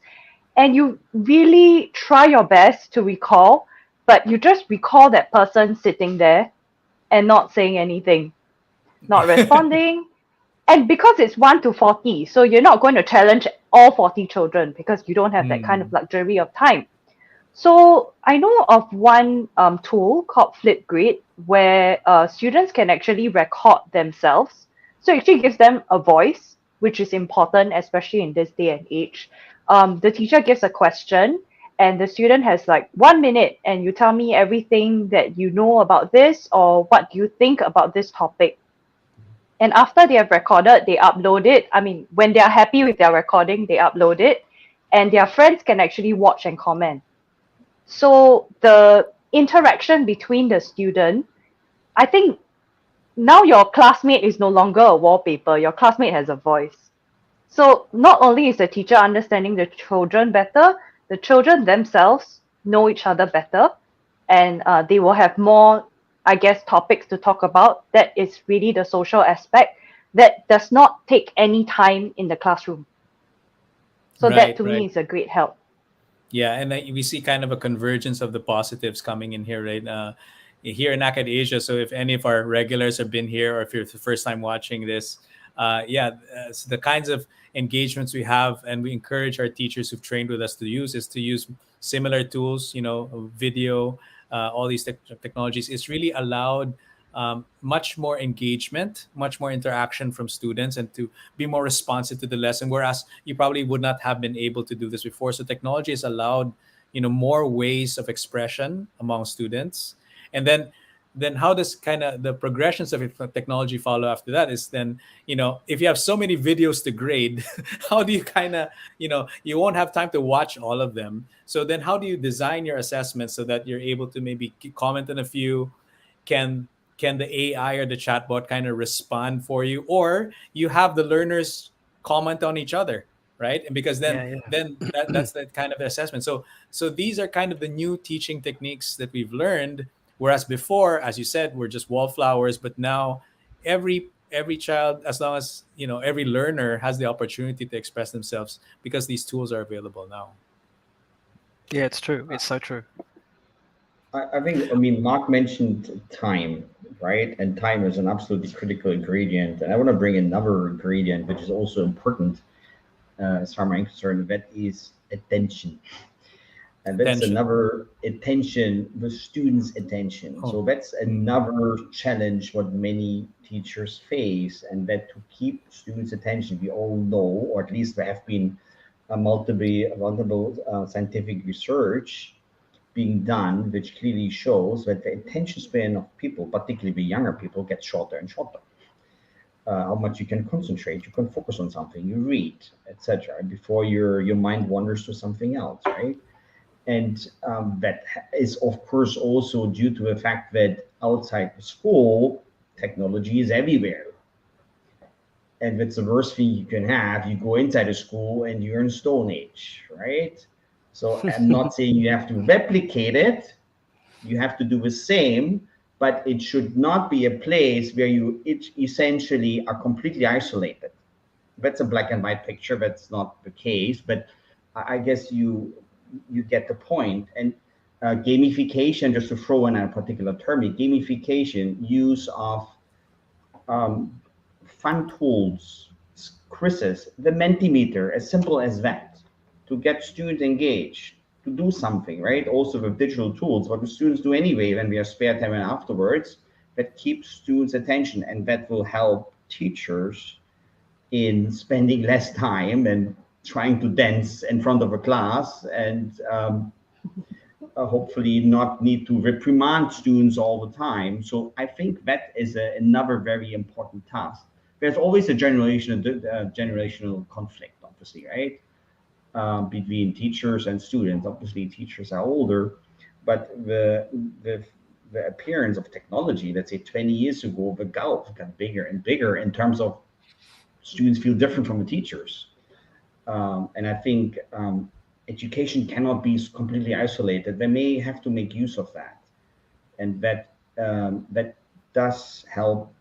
and you really try your best to recall, but you just recall that person sitting there and not saying anything, not responding. And because it's 1 to 40, so you're not going to challenge all 40 children because you don't have that kind of luxury of time. So I know of one tool called Flipgrid where students can actually record themselves. So it actually gives them a voice, which is important, especially in this day and age. The teacher gives a question and the student has like 1 minute and you tell me everything that you know about this or what do you think about this topic. And after they have recorded, they upload it. I mean, when they are happy with their recording, they upload it and their friends can actually watch and comment. So the interaction between the student, I think now your classmate is no longer a wallpaper, your classmate has a voice. So not only is the teacher understanding the children better, the children themselves know each other better, and they will have more, I guess, topics to talk about. That is really the social aspect that does not take any time in the classroom. So that to me is a great help. Yeah, and we see kind of a convergence of the positives coming in here, right? Here in Acad Asia. So if any of our regulars have been here, or if you're the first time watching this, so the kinds of engagements we have, and we encourage our teachers who've trained with us to use similar tools, video, all these technologies. It's really allowed much more engagement, much more interaction from students, and to be more responsive to the lesson, whereas you probably would not have been able to do this before. So technology has allowed more ways of expression among students. And then how does kind of the progressions of technology follow after that is then, if you have so many videos to grade, how do you kind of, you won't have time to watch all of them. So then how do you design your assessments so that you're able to maybe comment on a few? Can the AI or the chatbot kind of respond for you, or you have the learners comment on each other, right? And because then that's that kind of assessment. So these are kind of the new teaching techniques that we've learned. Whereas before, as you said, we're just wallflowers. But now, every child, as long as every learner has the opportunity to express themselves because these tools are available now. Yeah, it's true. It's so true. I mean, Mark mentioned time, right? And time is an absolutely critical ingredient. And I want to bring another ingredient, which is also important, as far as I'm concerned, that is attention. And that's another attention, the students' attention. So that's another challenge what many teachers face, and that to keep students' attention, we all know, or at least there have been multiple scientific research being done, which clearly shows that the attention span of people, particularly the younger people, gets shorter and shorter. How much you can concentrate, you can focus on something, you read, etc., before your mind wanders to something else, right? And that is, of course, also due to the fact that outside the school, technology is everywhere. And that's the worst thing you can have. You go inside a school and you're in Stone Age, right? So I'm not saying you have to replicate it. You have to do the same, but it should not be a place where you essentially are completely isolated. That's a black and white picture. That's not the case, but I guess you get the point. And gamification, just to throw in a particular term, gamification, use of fun tools, quizzes, the Mentimeter, as simple as that, to get students engaged, to do something, right? Also with digital tools, what do students do anyway when we have spare time and afterwards, that keeps students' attention, and that will help teachers in spending less time and trying to dance in front of a class, and hopefully not need to reprimand students all the time. So I think that is another very important task. There's always a generational conflict, obviously, right? Between teachers and students. Obviously, teachers are older, but the the appearance of technology, let's say 20 years ago, the gulf got bigger and bigger in terms of students feel different from the teachers. And I think education cannot be completely isolated. They may have to make use of that, and that does help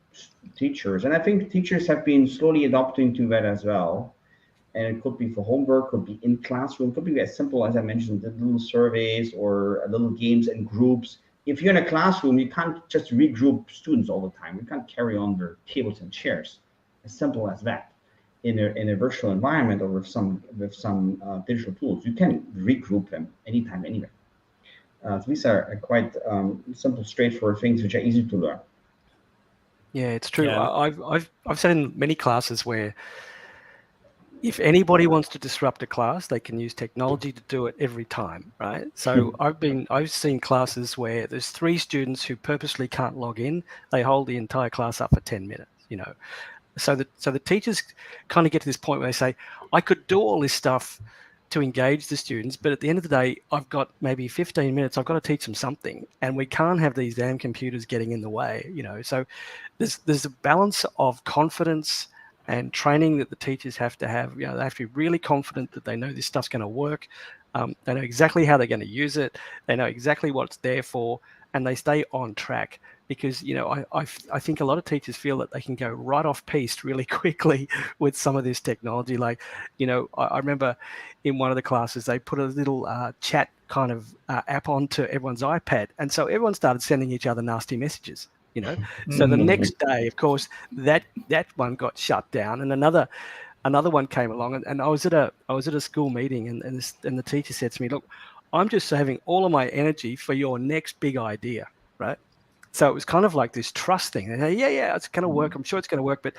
teachers. And I think teachers have been slowly adopting to that as well. And it could be for homework, could be in classroom, could be as simple as I mentioned, the little surveys or little games and groups. If you're in a classroom, you can't just regroup students all the time. You can't carry on their tables and chairs. As simple as that. In a virtual environment or with some digital tools, you can regroup them anytime, anywhere. So these are quite simple, straightforward things which are easy to learn. Yeah, it's true. Yeah. I've sat in many classes where if anybody wants to disrupt a class, they can use technology to do it every time, right? So I've seen classes where there's 3 students who purposely can't log in. They hold the entire class up for 10 minutes, you know. So the teachers kind of get to this point where they say, I could do all this stuff to engage the students, but at the end of the day, I've got maybe 15 minutes. I've got to teach them something, and we can't have these damn computers getting in the way, you know. So there's a balance of confidence and training that the teachers have to have. You know, they have to be really confident that they know this stuff's going to work. They know exactly how they're going to use it. They know exactly what it's there for, and they stay on track. Because, you know, I think a lot of teachers feel that they can go right off piste really quickly with some of this technology. Like, you know, I remember in one of the classes, they put a little chat kind of app onto everyone's iPad. And so everyone started sending each other nasty messages, you know. So the next day, of course, that one got shut down, and another one came along. And I was at a school meeting, and the teacher said to me, look, I'm just saving all of my energy for your next big idea, right? So it was kind of like this trust thing. And yeah, it's going to work. I'm sure it's going to work, but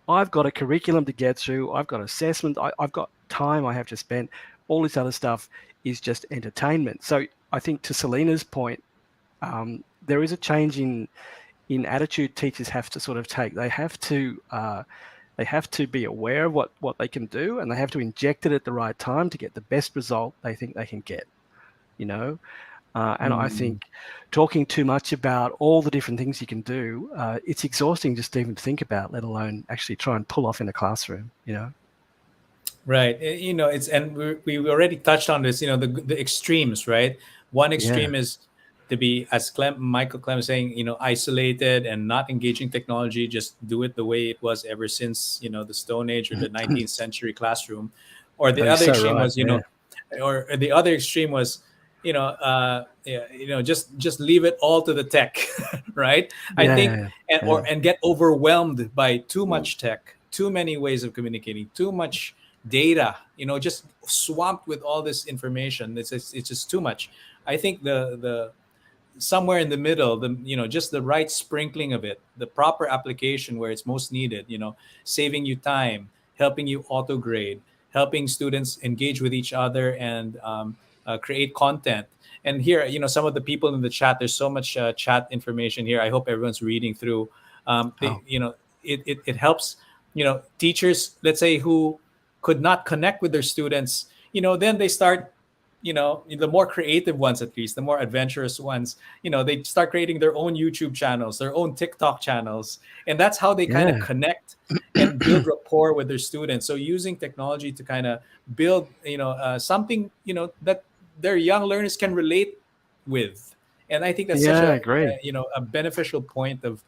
I've got a curriculum to get through. I've got assessment. I've got time I have to spend. All this other stuff is just entertainment. So I think to Selena's point, there is a change in attitude teachers have to sort of take. They have to be aware of what they can do, and they have to inject it at the right time to get the best result they think they can get, you know. And I think talking too much about all the different things you can do, it's exhausting just to even think about, let alone actually try and pull off in a classroom, you know? Right. You know, and we already touched on this, you know, the extremes, right? One extreme is to be, as Michael Clem is saying, you know, isolated and not engaging technology, just do it the way it was ever since, you know, the Stone Age or the 19th century classroom. Or the other extreme was, you know, or the other extreme was, you know, just leave it all to the tech, right? I think, and get overwhelmed by too much tech, too many ways of communicating, too much data, you know, just swamped with all this information. It's just too much. I think the somewhere in the middle, just the right sprinkling of it, the proper application where it's most needed, you know, saving you time, helping you auto grade, helping students engage with each other and create content. And here, you know, some of the people in the chat, there's so much chat information here. I hope everyone's reading through. You know, it helps, you know, teachers, let's say, who could not connect with their students, you know, then they start, you know, the more creative ones, at least the more adventurous ones, you know, they start creating their own YouTube channels, their own TikTok channels, and that's how they kind of connect and build rapport with their students. So using technology to kind of build, you know, something, you know, that their young learners can relate with. And I think that's such a you know, a beneficial point of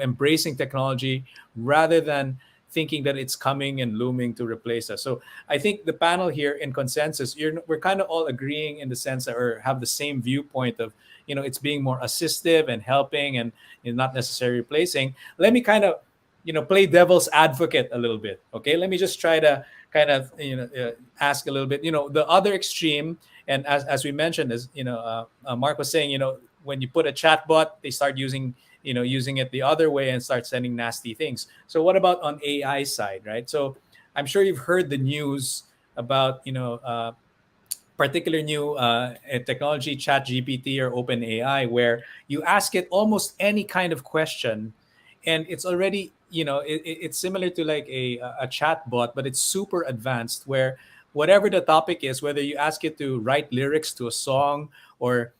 embracing technology rather than thinking that it's coming and looming to replace us. So I think the panel here in consensus, we're kind of all agreeing in the sense that, or have the same viewpoint of, it's being more assistive and helping and not necessarily replacing. Let me kind of, play devil's advocate a little bit. Okay, let me just try to kind of, ask a little bit. The other extreme, and as we mentioned, as Mark was saying, when you put a chatbot, they start using it the other way and start sending nasty things. So what about on AI side, right? So I'm sure you've heard the news about particular new technology, Chat GPT or Open AI, where you ask it almost any kind of question, and it's already, it's similar to like a chat bot, but it's super advanced, where whatever the topic is, whether you ask it to write lyrics to a song, or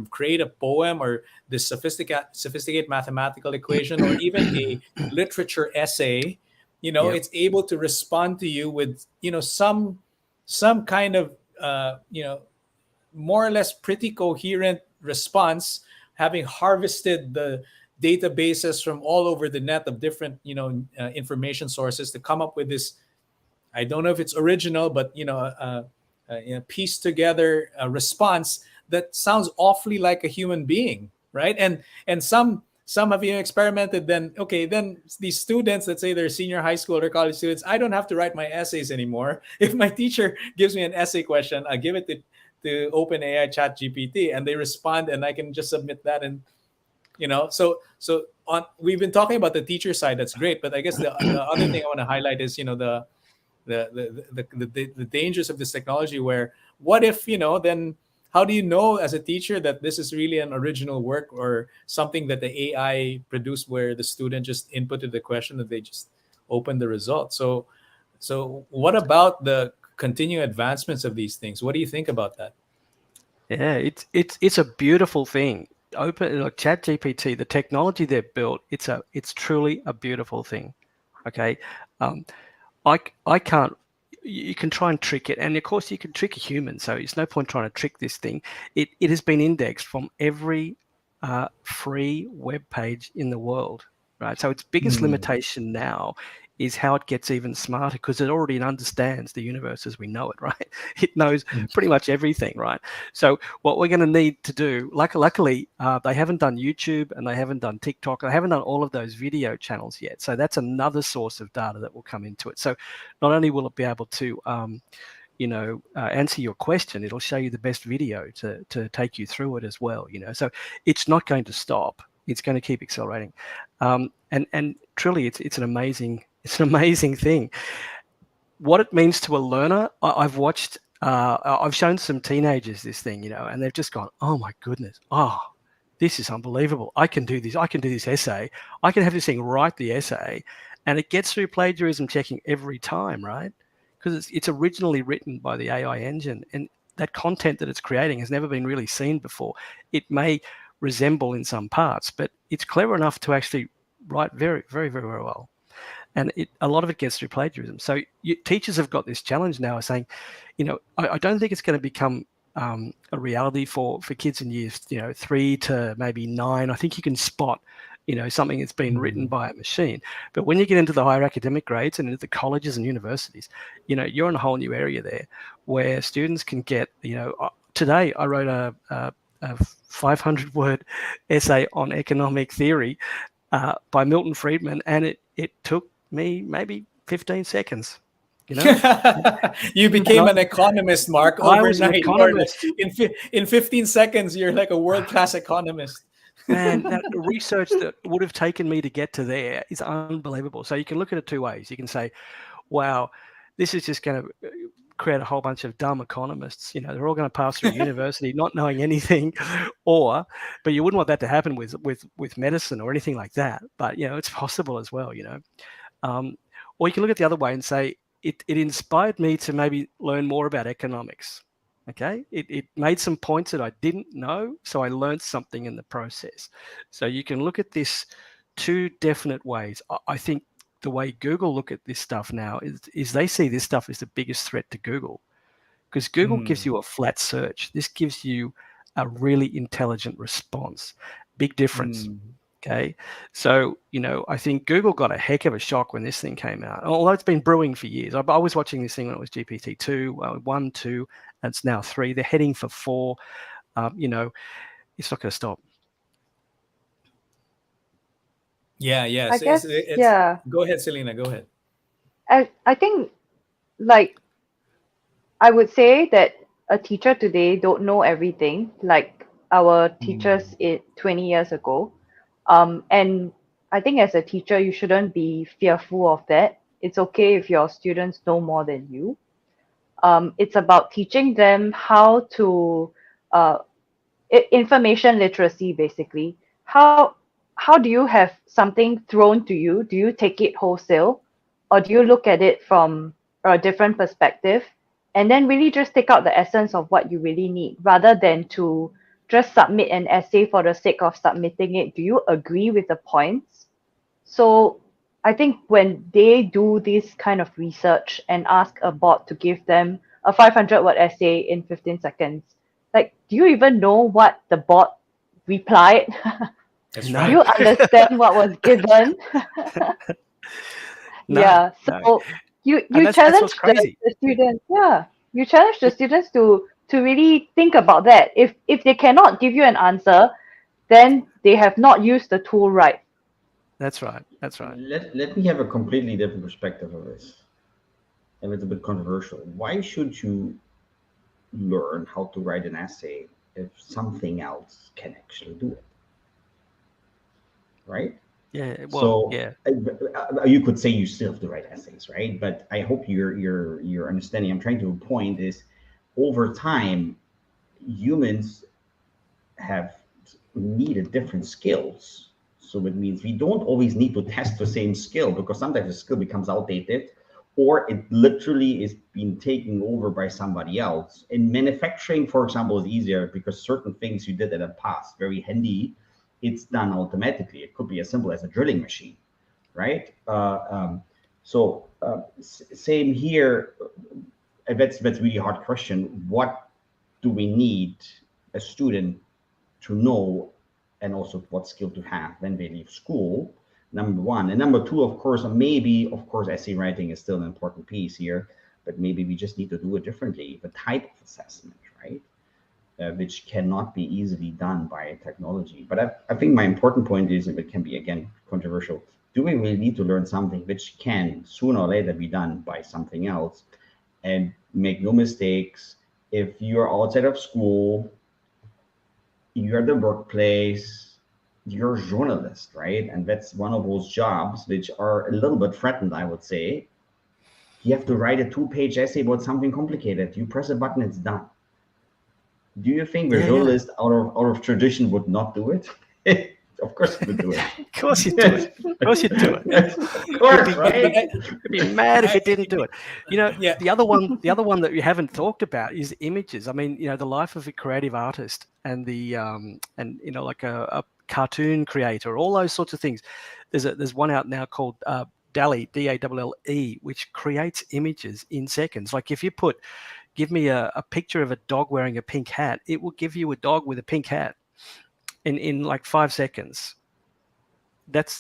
create a poem, or this sophisticated mathematical equation, or even a literature essay, Yep. it's able to respond to you with, some kind of more or less pretty coherent response, having harvested the databases from all over the net of different information sources to come up with this. I don't know if it's original, but pieced together a response that sounds awfully like a human being, right? And some have experimented. Then okay, then these students, let's say they're senior high school or college students, I don't have to write my essays anymore. If my teacher gives me an essay question, I give it to OpenAI Chat GPT, and they respond, and I can just submit that. And so on. We've been talking about the teacher side. That's great, but I guess the other thing I want to highlight is the dangers of this technology, where what if then how do you know as a teacher that this is really an original work or something that the AI produced, where the student just inputted the question that they just opened the result? So what about the continuing advancements of these things? What do you think about that? Yeah, it's a beautiful thing. Open, like ChatGPT, the technology they've built, it's truly a beautiful thing. Okay, I can't. You can try and trick it, and of course you can trick a human. So it's no point trying to trick this thing. It has been indexed from every free web page in the world, right? So its biggest limitation now is how it gets even smarter, because it already understands the universe as we know it, right? It knows pretty much everything, right? So what we're going to need to do, luckily, they haven't done YouTube and they haven't done TikTok. They haven't done all of those video channels yet. So that's another source of data that will come into it. So not only will it be able to answer your question, it'll show you the best video to take you through it as well. So it's not going to stop. It's going to keep accelerating, and truly, it's an amazing thing. What it means to a learner, I've watched. I've shown some teenagers this thing, and they've just gone, "Oh my goodness! Oh, this is unbelievable! I can do this. I can do this essay. I can have this thing write the essay, and it gets through plagiarism checking every time, right? Because it's originally written by the AI engine, and that content that it's creating has never been really seen before. It may resemble in some parts, but it's clever enough to actually write very, very, very, very well. And a lot of it gets through plagiarism. So teachers have got this challenge now of saying, I don't think it's going to become a reality for kids in years 3 to maybe 9. I think you can spot something that's been written by a machine. But when you get into the higher academic grades and into the colleges and universities, you're in a whole new area there, where students can get, today I wrote a 500-word essay on economic theory by Milton Friedman, and it took me maybe 15 seconds. You became an economist, Mark, I was an overnight. economist. In 15 seconds, you're like a world-class economist. Man, that research that would have taken me to get to there is unbelievable. So you can look at it two ways. You can say, wow, this is just going to create a whole bunch of dumb economists. They're all going to pass through university not knowing anything, but you wouldn't want that to happen with medicine or anything like that. But it's possible as well. Or you can look at the other way and say it inspired me to maybe learn more about economics. Okay, it made some points that I didn't know, so I learned something in the process. So you can look at this two definite ways. I think the way Google look at this stuff now is they see this stuff as the biggest threat to Google, because Google gives you a flat search. This gives you a really intelligent response. Big difference. Okay, so I think Google got a heck of a shock when this thing came out. Although it's been brewing for years. I was watching this thing when it was GPT-2, 1, 2, and it's now 3. They're heading for 4. It's not going to stop. Yeah. I guess, Go ahead, Selena. Go ahead. I think, like, I would say that a teacher today don't know everything like our teachers 20 years ago. And I think as a teacher, you shouldn't be fearful of that. It's okay if your students know more than you. It's about teaching them how to information literacy, basically. How do you have something thrown to you? Do you take it wholesale, or do you look at it from a different perspective, and then really just take out the essence of what you really need, rather than to just submit an essay for the sake of submitting it? Do you agree with the points? So I think when they do this kind of research and ask a bot to give them a 500-word essay in 15 seconds, like, do you even know what the bot replied? That's Do right. you understand what was given? No, Yeah. no. So you That's challenge what's crazy. the students. Yeah. You challenge the students to really think about that. If they cannot give you an answer, then they have not used the tool right. That's right. That's right. Let me have a completely different perspective of this, and it's a bit controversial. Why should you learn how to write an essay if something else can actually do it? Right? Yeah. Well, So yeah. you could say you still have to write essays, right? But I hope your understanding I'm trying to point is, over time, humans have needed different skills. So it means we don't always need to test the same skill, because sometimes the skill becomes outdated, or it literally is being taken over by somebody else. In manufacturing, for example, is easier because certain things you did in the past, very handy, it's done automatically. It could be as simple as a drilling machine, right? Same here. That's really hard question. What do we need a student to know, and also what skill to have when they leave school? Number one. And number two, of course, essay writing is still an important piece here, but maybe we just need to do it differently. The type of assessment, right? Which cannot be easily done by technology. But I think my important point is, and it can be, again, controversial, do we really need to learn something which can sooner or later be done by something else? And make no mistakes, if you're outside of school, you're the workplace, you're a journalist, right? And that's one of those jobs which are a little bit threatened, I would say. You have to write a 2-page essay about something complicated. You press a button, it's done. Do you think the journalist out of tradition would not do it? Of course you would do it. Of course you'd do it. Of course you'd do it. Of course, right? You'd be mad if you didn't do it. Yeah. The other one that you haven't talked about is images. I mean, the life of a creative artist and like a cartoon creator, all those sorts of things. There's one out now called DALL-E, DALL-E, which creates images in seconds. Like if you give me a picture of a dog wearing a pink hat, it will give you a dog with a pink hat in like 5 seconds. And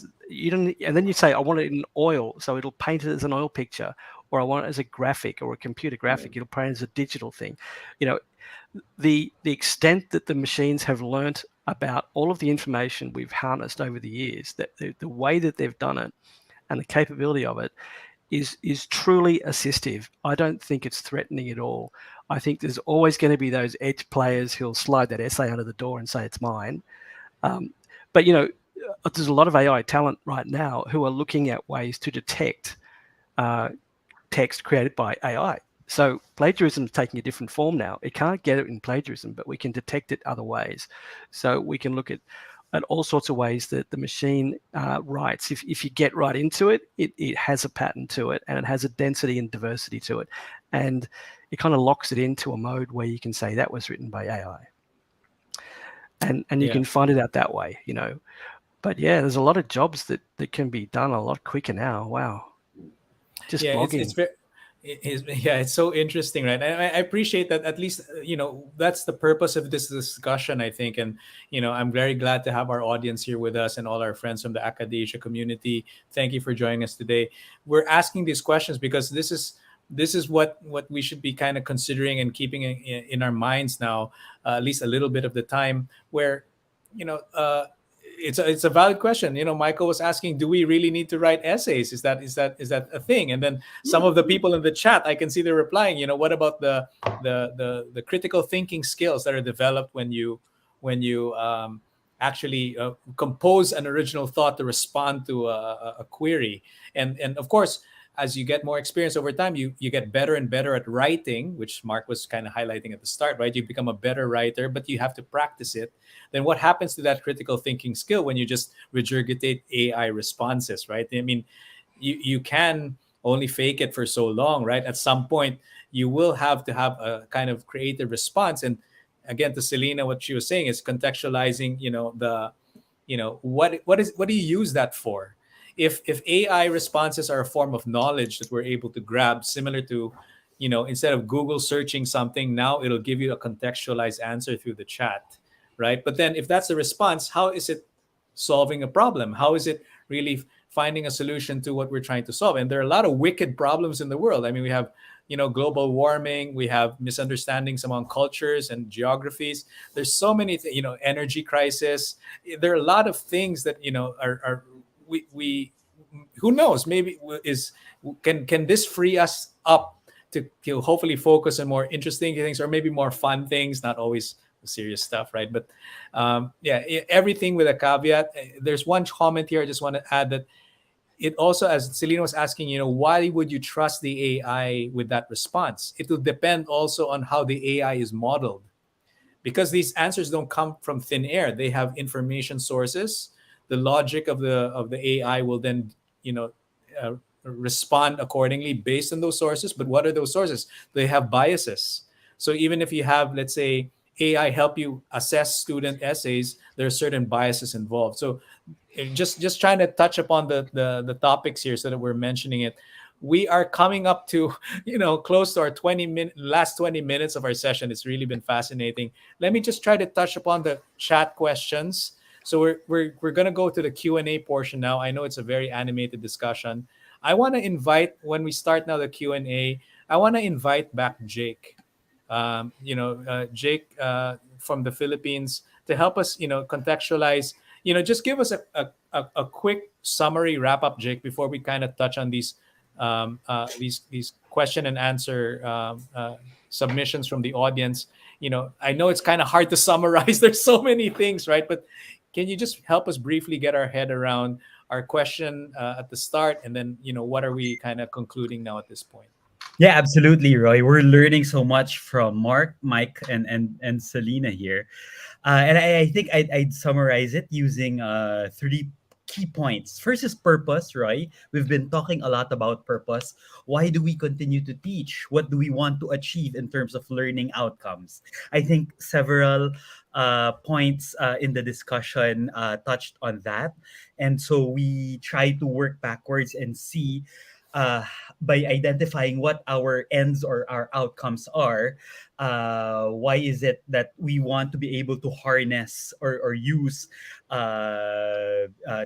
then you say, I want it in oil, so it'll paint it as an oil picture, or I want it as a graphic or a computer graphic. It'll paint it as a digital thing. The extent that the machines have learnt about all of the information we've harnessed over the years, that the way that they've done it and the capability of it is truly assistive. I don't think it's threatening at all. I think there's always going to be those edge players who'll slide that essay under the door and say it's mine. But there's a lot of AI talent right now who are looking at ways to detect text created by AI. So plagiarism is taking a different form now. It can't get it in plagiarism, but we can detect it other ways. So we can look at all sorts of ways that the machine writes. If you get right into it, it has a pattern to it, and it has a density and diversity to it. And it kind of locks it into a mode where you can say that was written by AI. And you can find it out that way, But yeah, there's a lot of jobs that can be done a lot quicker now. Wow. Just blogging. Yeah, it's so interesting, right? And I appreciate that. At least that's the purpose of this discussion, I think. And I'm very glad to have our audience here with us and all our friends from the Acadesia community. Thank you for joining us today. We're asking these questions because this is what we should be kind of considering and keeping in our minds now, at least a little bit of the time, where you know uh, it's a valid question. Michael was asking, do we really need to write essays? Is that a thing? And then some of the people in the chat, I can see they're replying, what about the critical thinking skills that are developed when you actually compose an original thought to respond to a query? And of course, as you get more experience over time, you get better and better at writing, which Mark was kind of highlighting at the start, right? You become a better writer, but you have to practice it. Then what happens to that critical thinking skill when you just regurgitate AI responses, right? I mean, you can only fake it for so long, right? At some point, you will have to have a kind of creative response. And again, to Selena, what she was saying is contextualizing, what do you use that for? If AI responses are a form of knowledge that we're able to grab, similar to, instead of Google searching something, now it'll give you a contextualized answer through the chat, right? But then if that's the response, how is it solving a problem? How is it really finding a solution to what we're trying to solve? And there are a lot of wicked problems in the world. I mean, we have, global warming, we have misunderstandings among cultures and geographies. There's so many, energy crisis. There are a lot of things that, are we who knows, maybe is can this free us up to hopefully focus on more interesting things, or maybe more fun things, not always the serious stuff, right? But yeah, everything with a caveat. There's one comment here I just want to add, that it also, as Selena was asking, why would you trust the AI with that response? It will depend also on how the AI is modeled, because these answers don't come from thin air. They have information sources. The logic of the AI will then, respond accordingly based on those sources. But what are those sources? They have biases. So even if you have, let's say, AI help you assess student essays, there are certain biases involved. So just trying to touch upon the topics here so that we're mentioning it. We are coming up to close to our last 20 minutes of our session. It's really been fascinating. Let me just try to touch upon the chat questions. So we're gonna go to the Q&A portion now. I know it's a very animated discussion. I want to invite, when we start now the Q&A, I want to invite back Jake. Jake from the Philippines, to help us, contextualize. Just give us a quick summary wrap up, Jake, before we kind of touch on these question and answer submissions from the audience. I know it's kind of hard to summarize. There's so many things, right? But can you just help us briefly get our head around our question at the start, and then what are we kind of concluding now at this point? Yeah, absolutely, Roy. We're learning so much from Mark, Mike, and Selena here. And I think I'd summarize it using three key points. First is purpose, Roy. We've been talking a lot about purpose. Why do we continue to teach? What do we want to achieve in terms of learning outcomes? I think several points in the discussion touched on that. And so we try to work backwards and see, uh, by identifying what our ends or our outcomes are, why is it that we want to be able to harness or use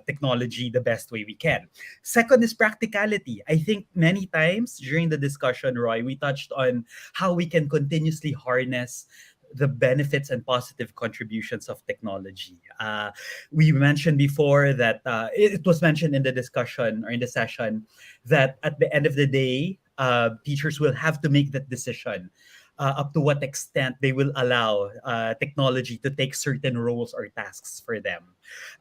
technology the best way we can. Second is practicality. I think many times during the discussion, Roy, we touched on how we can continuously harness the benefits and positive contributions of technology. We mentioned before that it was mentioned in the discussion or in the session that at the end of the day, teachers will have to make that decision up to what extent they will allow technology to take certain roles or tasks for them.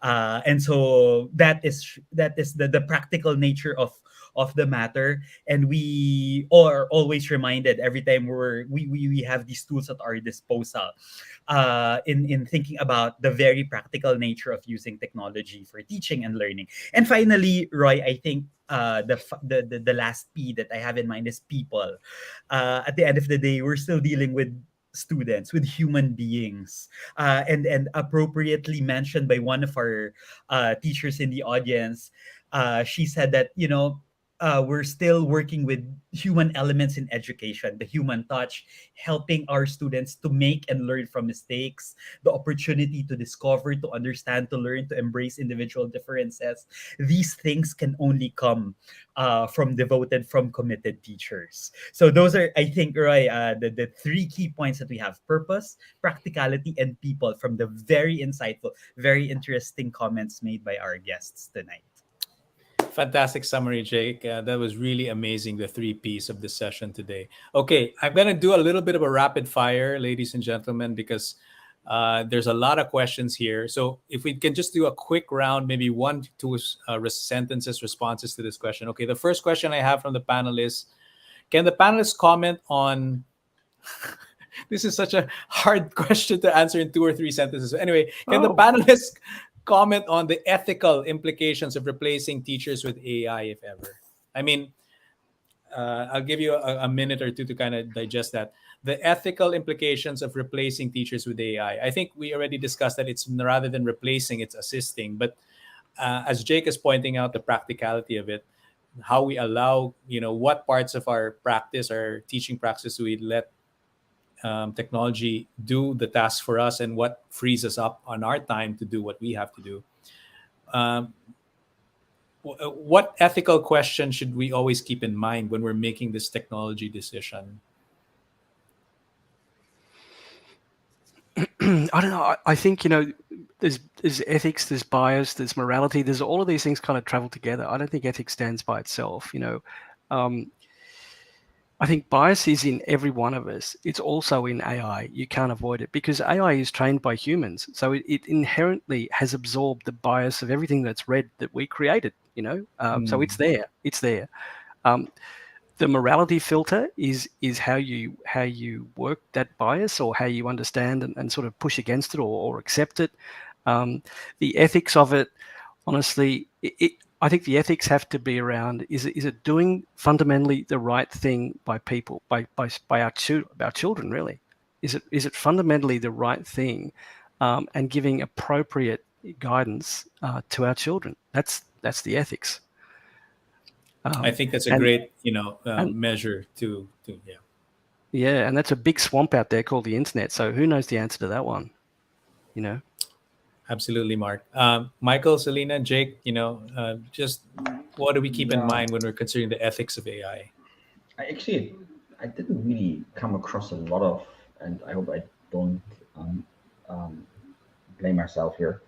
And so that is the practical nature of the matter. And we are always reminded every time we have these tools at our disposal, in thinking about the very practical nature of using technology for teaching and learning. And finally, Roy, I think the last P that I have in mind is people. At the end of the day, we're still dealing with students, with human beings, and appropriately mentioned by one of our teachers in the audience. She said that we're still working with human elements in education, the human touch, helping our students to make and learn from mistakes, the opportunity to discover, to understand, to learn, to embrace individual differences. These things can only come from devoted, from committed teachers. So those are, I think, Roy, the three key points that we have: purpose, practicality, and people, from the very insightful, very interesting comments made by our guests tonight. Fantastic summary, Jake. That was really amazing, the three P's of this session today. Okay, I'm going to do a little bit of a rapid fire, ladies and gentlemen, because there's a lot of questions here. So if we can just do a quick round, maybe 1 to 2 sentences, responses to this question. Okay, the first question I have from the panelists: can the panelists comment on this is such a hard question to answer in 2 or 3 sentences. Anyway, can the Oh. panelists comment on the ethical implications of replacing teachers with AI, if ever? I mean, I'll give you a minute or two to kind of digest that. The ethical implications of replacing teachers with AI. I think we already discussed that it's rather than replacing, it's assisting. But as Jake is pointing out, the practicality of it, how we allow, what parts of our practice, our teaching practice, we let technology do the task for us, and what frees us up on our time to do what we have to do. Um, what ethical question should we always keep in mind when we're making this technology decision? I don't know. I think, there's ethics, there's bias, there's morality, there's all of these things kind of travel together. I don't think ethics stands by itself. I think bias is in every one of us. It's also in AI. You can't avoid it because AI is trained by humans. So it inherently has absorbed the bias of everything that's read that we created, So it's there. It's there. The morality filter is how you work that bias, or how you understand and sort of push against it or accept it. The ethics of it, honestly, I think the ethics have to be around: is it doing fundamentally the right thing by people, by our children? Really, is it fundamentally the right thing, and giving appropriate guidance to our children? That's the ethics. I think that's a and great, and measure to yeah. yeah, and that's a big swamp out there called the internet. So who knows the answer to that one? Absolutely, Mark. Michael, Selena, Jake, just what do we keep in Yeah, mind when we're considering the ethics of AI? I didn't really come across a lot of, and I hope I don't um, um, blame myself here.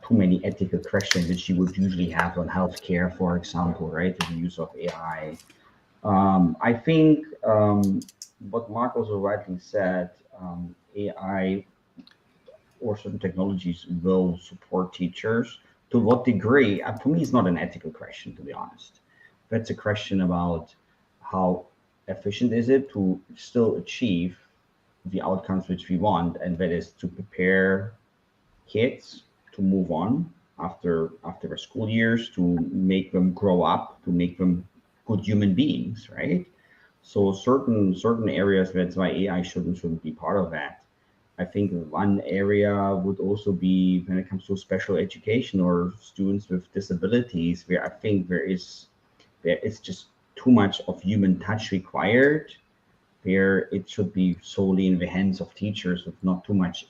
Too many ethical questions which you would usually have on healthcare, for example, right? The use of AI. I think what Mark also rightly said, AI or certain technologies will support teachers. To what degree? For me, it's not an ethical question, to be honest. That's a question about how efficient is it to still achieve the outcomes which we want, and that is to prepare kids to move on after their school years, to make them grow up, to make them good human beings, right? So certain areas, that's why AI shouldn't be part of that. I think one area would also be when it comes to special education or students with disabilities, where I think there is just too much of human touch required, where it should be solely in the hands of teachers with not too much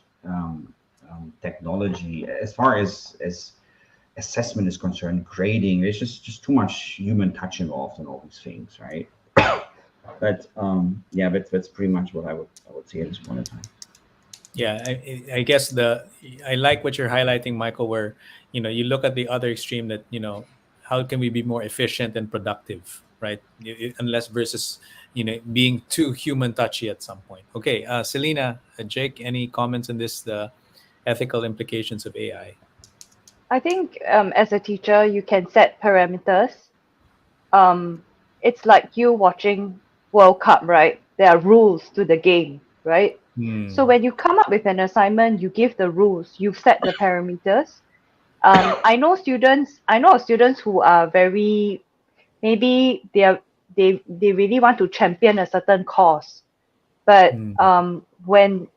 technology. As far as assessment is concerned, grading, there's just too much human touch involved in all these things, right? But yeah, that's pretty much what I would say at this point in time. Yeah, I guess I like what you're highlighting, Michael, where you look at the other extreme, that how can we be more efficient and productive, right? Unless versus being too human touchy at some point. Okay, Selena, Jake, any comments on this, the ethical implications of AI? I think as a teacher, you can set parameters. Um, it's like you watching World Cup, right? There are rules to the game, right? So Hmm. when you come up with an assignment, you give the rules, you've set the parameters. I know of students who are very, maybe they really want to champion a certain cause, but Hmm. when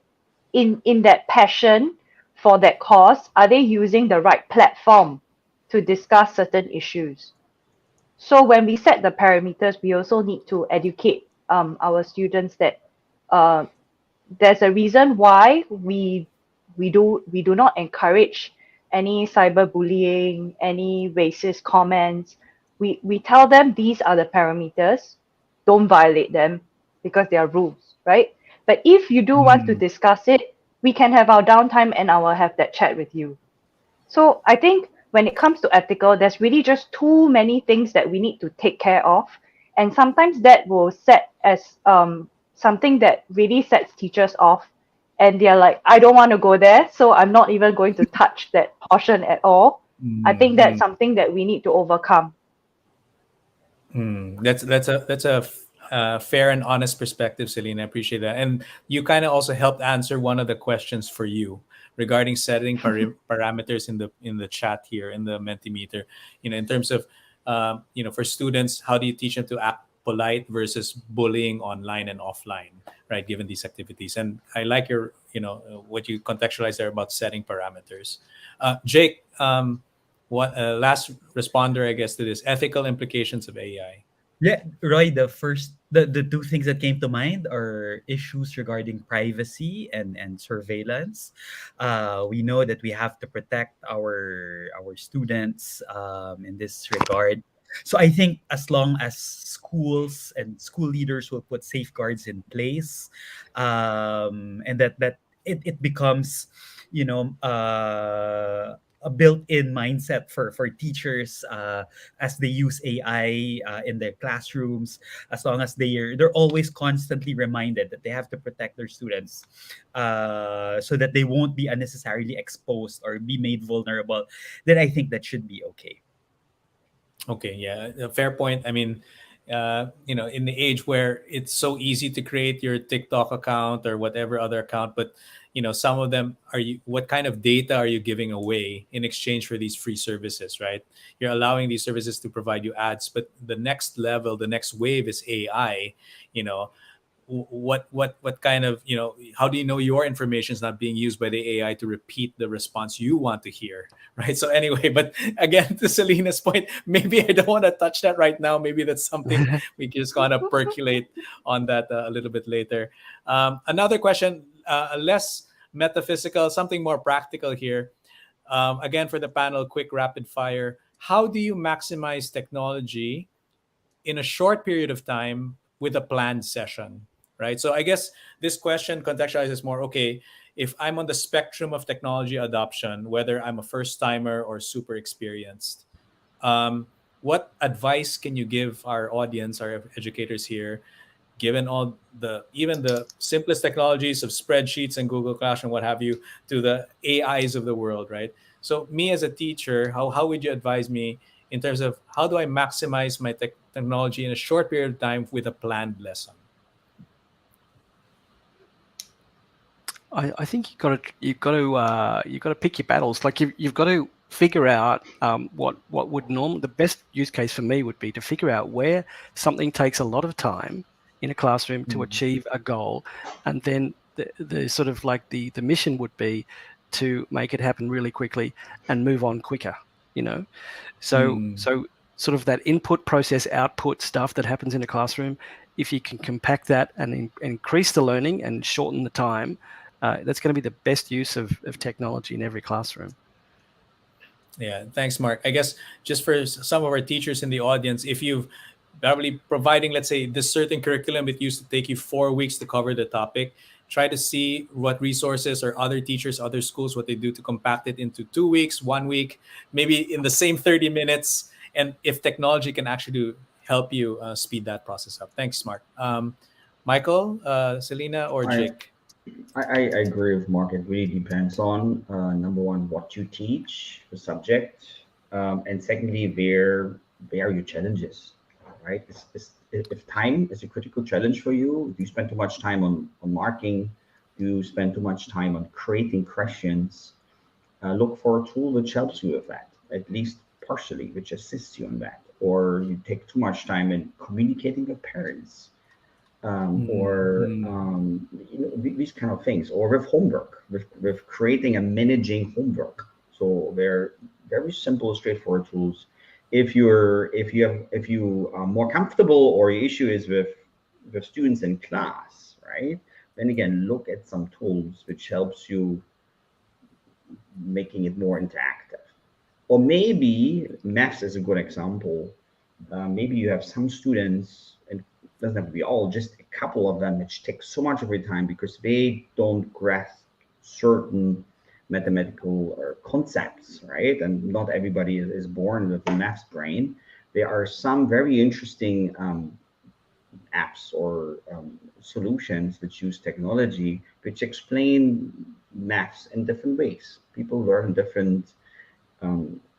in that passion for that cause, are they using the right platform to discuss certain issues? So when we set the parameters, we also need to educate our students that uh, there's a reason why we do not encourage any cyberbullying, any racist comments. We tell them these are the parameters, don't violate them because they are rules, right? But if you do want to Mm, discuss it, we can have our downtime and I will have that chat with you. So I think when it comes to ethical, there's really just too many things that we need to take care of. And sometimes that will set as something that really sets teachers off. And they're like, I don't want to go there, so I'm not even going to touch that portion at all. I think that's mm, something that we need to overcome. that's a fair and honest perspective, Selena. I appreciate that. And you kind of also helped answer one of the questions for you regarding setting parameters in the chat here in the Mentimeter. In terms of for students, how do you teach them to act polite versus bullying online and offline, right? Given these activities, and I like your what you contextualize there about setting parameters. Jake, what last responder, I guess, to this ethical implications of AI. Yeah, Roy, the two things that came to mind are issues regarding privacy and surveillance. We know that we have to protect our students in this regard. So I think as long as schools and school leaders will put safeguards in place, and that it becomes, a built-in mindset for teachers as they use AI in their classrooms, as long as they're always constantly reminded that they have to protect their students, so that they won't be unnecessarily exposed or be made vulnerable, then I think that should be okay. Okay, yeah, a fair point. I mean, in the age where it's so easy to create your TikTok account or whatever other account, but some of them what kind of data are you giving away in exchange for these free services, right? You're allowing these services to provide you ads, but the next level, the next wave is AI. You know, what kind of how do you know your information is not being used by the AI to repeat the response you want to hear, right? So anyway, but again, to Selena's point, maybe I don't want to touch that right now. Maybe that's something we just gonna percolate on that a little bit later. Another question, less metaphysical, something more practical here. Again, for the panel, quick rapid fire. How do you maximize technology in a short period of time with a planned session, right? So I guess this question contextualizes more, okay, if I'm on the spectrum of technology adoption, whether I'm a first timer or super experienced, what advice can you give our audience, our educators here, given all the even the simplest technologies of spreadsheets and Google Classroom and what have you, to the AIs of the world, right? So me as a teacher, how would you advise me in terms of how do I maximize my technology in a short period of time with a planned lesson? I think you've got to pick your battles. Like you've got to figure out what would the best use case for me would be to figure out where something takes a lot of time in a classroom to Mm. achieve a goal, and then the sort of like the mission would be to make it happen really quickly and move on quicker. So Mm. sort of that input process output stuff that happens in a classroom, if you can compact that and increase the learning and shorten the time, that's going to be the best use of technology in every classroom. Yeah, thanks, Mark. I guess just for some of our teachers in the audience, if you've probably providing, let's say, this certain curriculum, it used to take you 4 weeks to cover the topic. Try to see what resources or other teachers, other schools, what they do to compact it into 2 weeks, 1 week, maybe in the same 30 minutes. And if technology can actually help you speed that process up. Thanks, Mark. Michael, Selena, or I, Jake? I agree with Mark. It really depends on number one, what you teach, the subject, and secondly, where your challenges, right? If time is a critical challenge for you, if you spend too much time on marking, you spend too much time on creating questions, look for a tool which helps you with that, at least partially, which assists you in that. Or you take too much time in communicating with parents, or Mm. these kind of things, or with homework, with creating and managing homework. So they're very simple, straightforward tools. if you are more comfortable, or your issue is with students in class, right? Then again, look at some tools which helps you making it more interactive. Or maybe maths is a good example. Maybe you have some students, and it doesn't have to be all, just a couple of them, which take so much of your time because they don't grasp certain mathematical concepts, right? And not everybody is born with a maths brain. There are some very interesting apps or solutions which use technology, which explain maths in different ways. People learn different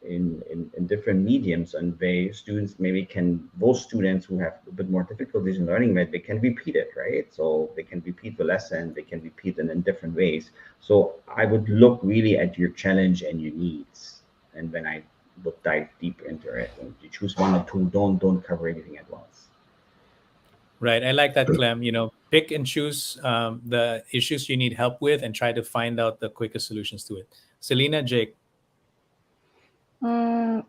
in different mediums, and they students maybe can, those students who have a bit more difficulties in learning that, they can repeat it, right? So they can repeat the lesson, they can repeat it in different ways. So I would look really at your challenge and your needs, and then I would dive deep into it, and you choose one or two. Don't cover everything at once. Right. I like that, Clem. Pick and choose the issues you need help with and try to find out the quickest solutions to it. Selena, Jake.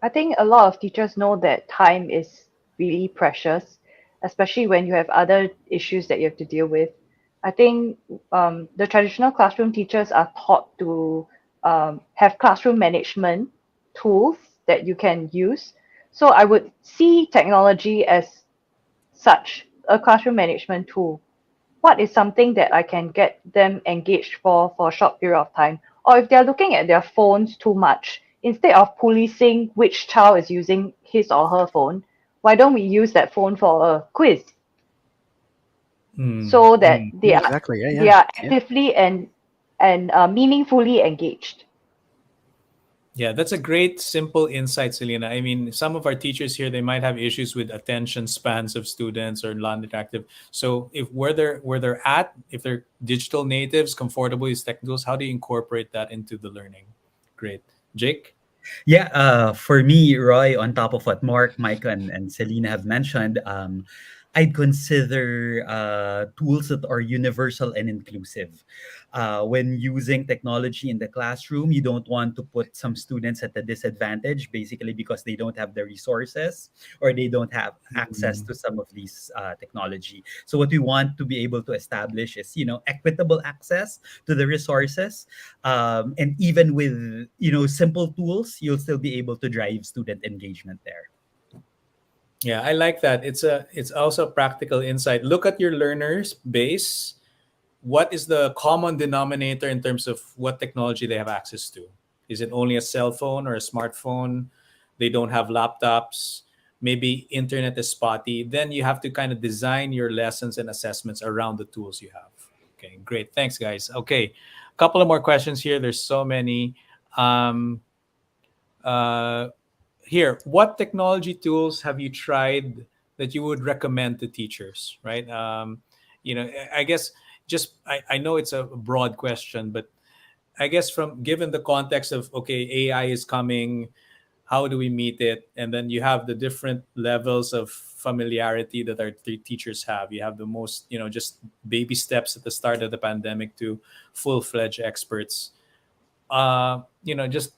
I think a lot of teachers know that time is really precious, especially when you have other issues that you have to deal with. I think the traditional classroom teachers are taught to have classroom management tools that you can use. So I would see technology as such a classroom management tool. What is something that I can get them engaged for a short period of time? Or if they're looking at their phones too much, instead of policing which child is using his or her phone, why don't we use that phone for a quiz so that they are Exactly. Yeah. they are actively and meaningfully engaged? Yeah, that's a great, simple insight, Selena. I mean, some of our teachers here, they might have issues with attention spans of students or non-interactive. So if where they're at, if they're digital natives, comfortable with tech tools, how do you incorporate that into the learning? Great. Jake? Yeah, for me, Roy, on top of what Mark, Micah, and Selena have mentioned, I'd consider tools that are universal and inclusive. When using technology in the classroom, you don't want to put some students at a disadvantage, basically because they don't have the resources or they don't have access to some of these technology. So what we want to be able to establish is, equitable access to the resources, and even with simple tools, you'll still be able to drive student engagement there. Yeah, I like that. It's also a practical insight. Look at your learners base. What is the common denominator in terms of what technology they have access to? Is it only a cell phone or a smartphone? They don't have laptops. Maybe internet is spotty. Then you have to kind of design your lessons and assessments around the tools you have. Okay, great. Thanks, guys. Okay, a couple of more questions here. There's so many. Um, uh, Here, what technology tools have you tried that you would recommend to teachers? Right? I guess I know it's a broad question, but I guess from given the context of okay, AI is coming, how do we meet it? And then you have the different levels of familiarity that our teachers have. You have the most, just baby steps at the start of the pandemic to full-fledged experts. Just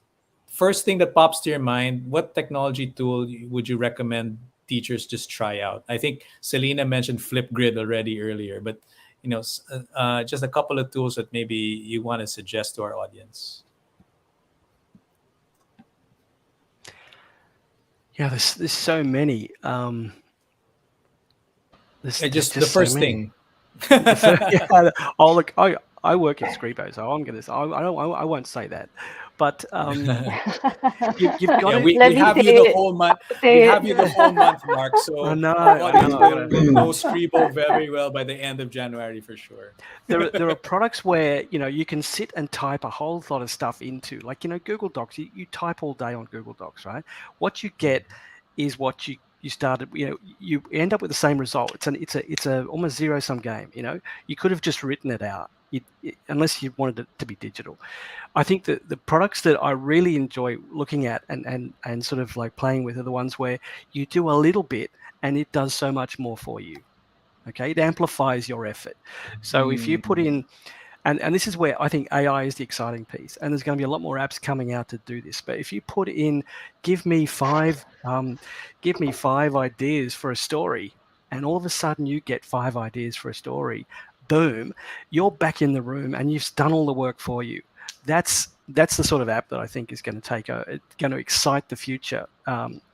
first thing that pops to your mind, what technology tool would you recommend teachers just try out? I think Selena mentioned Flipgrid already earlier, but just a couple of tools that maybe you want to suggest to our audience. Yeah, there's so many. There's Just the just so first many. thing. Yeah, oh look, I work at Scribo, so I'm gonna. I won't say that, but you've got Yeah, to. we Let me have say you the it. whole month. We Say have it. you the whole month, Mark. I So know, our I audience know. I gotta. will know Scribo very well by the end of January for sure. There are products where you can sit and type a whole lot of stuff into, like Google Docs. You type all day on Google Docs, right? What you get is what you started. You end up with the same result. It's a almost zero sum game. You could have just written it out. Unless you wanted it to be digital. I think that the products that I really enjoy looking at and sort of like playing with are the ones where you do a little bit and it does so much more for you. Okay, it amplifies your effort. So if you put in And this is where I think AI is the exciting piece. And there's going to be a lot more apps coming out to do this. But if you put in, give me five ideas for a story, and all of a sudden you get 5 ideas for a story, boom, you're back in the room and you've done all the work for you. That's the sort of app that I think is going to excite the future,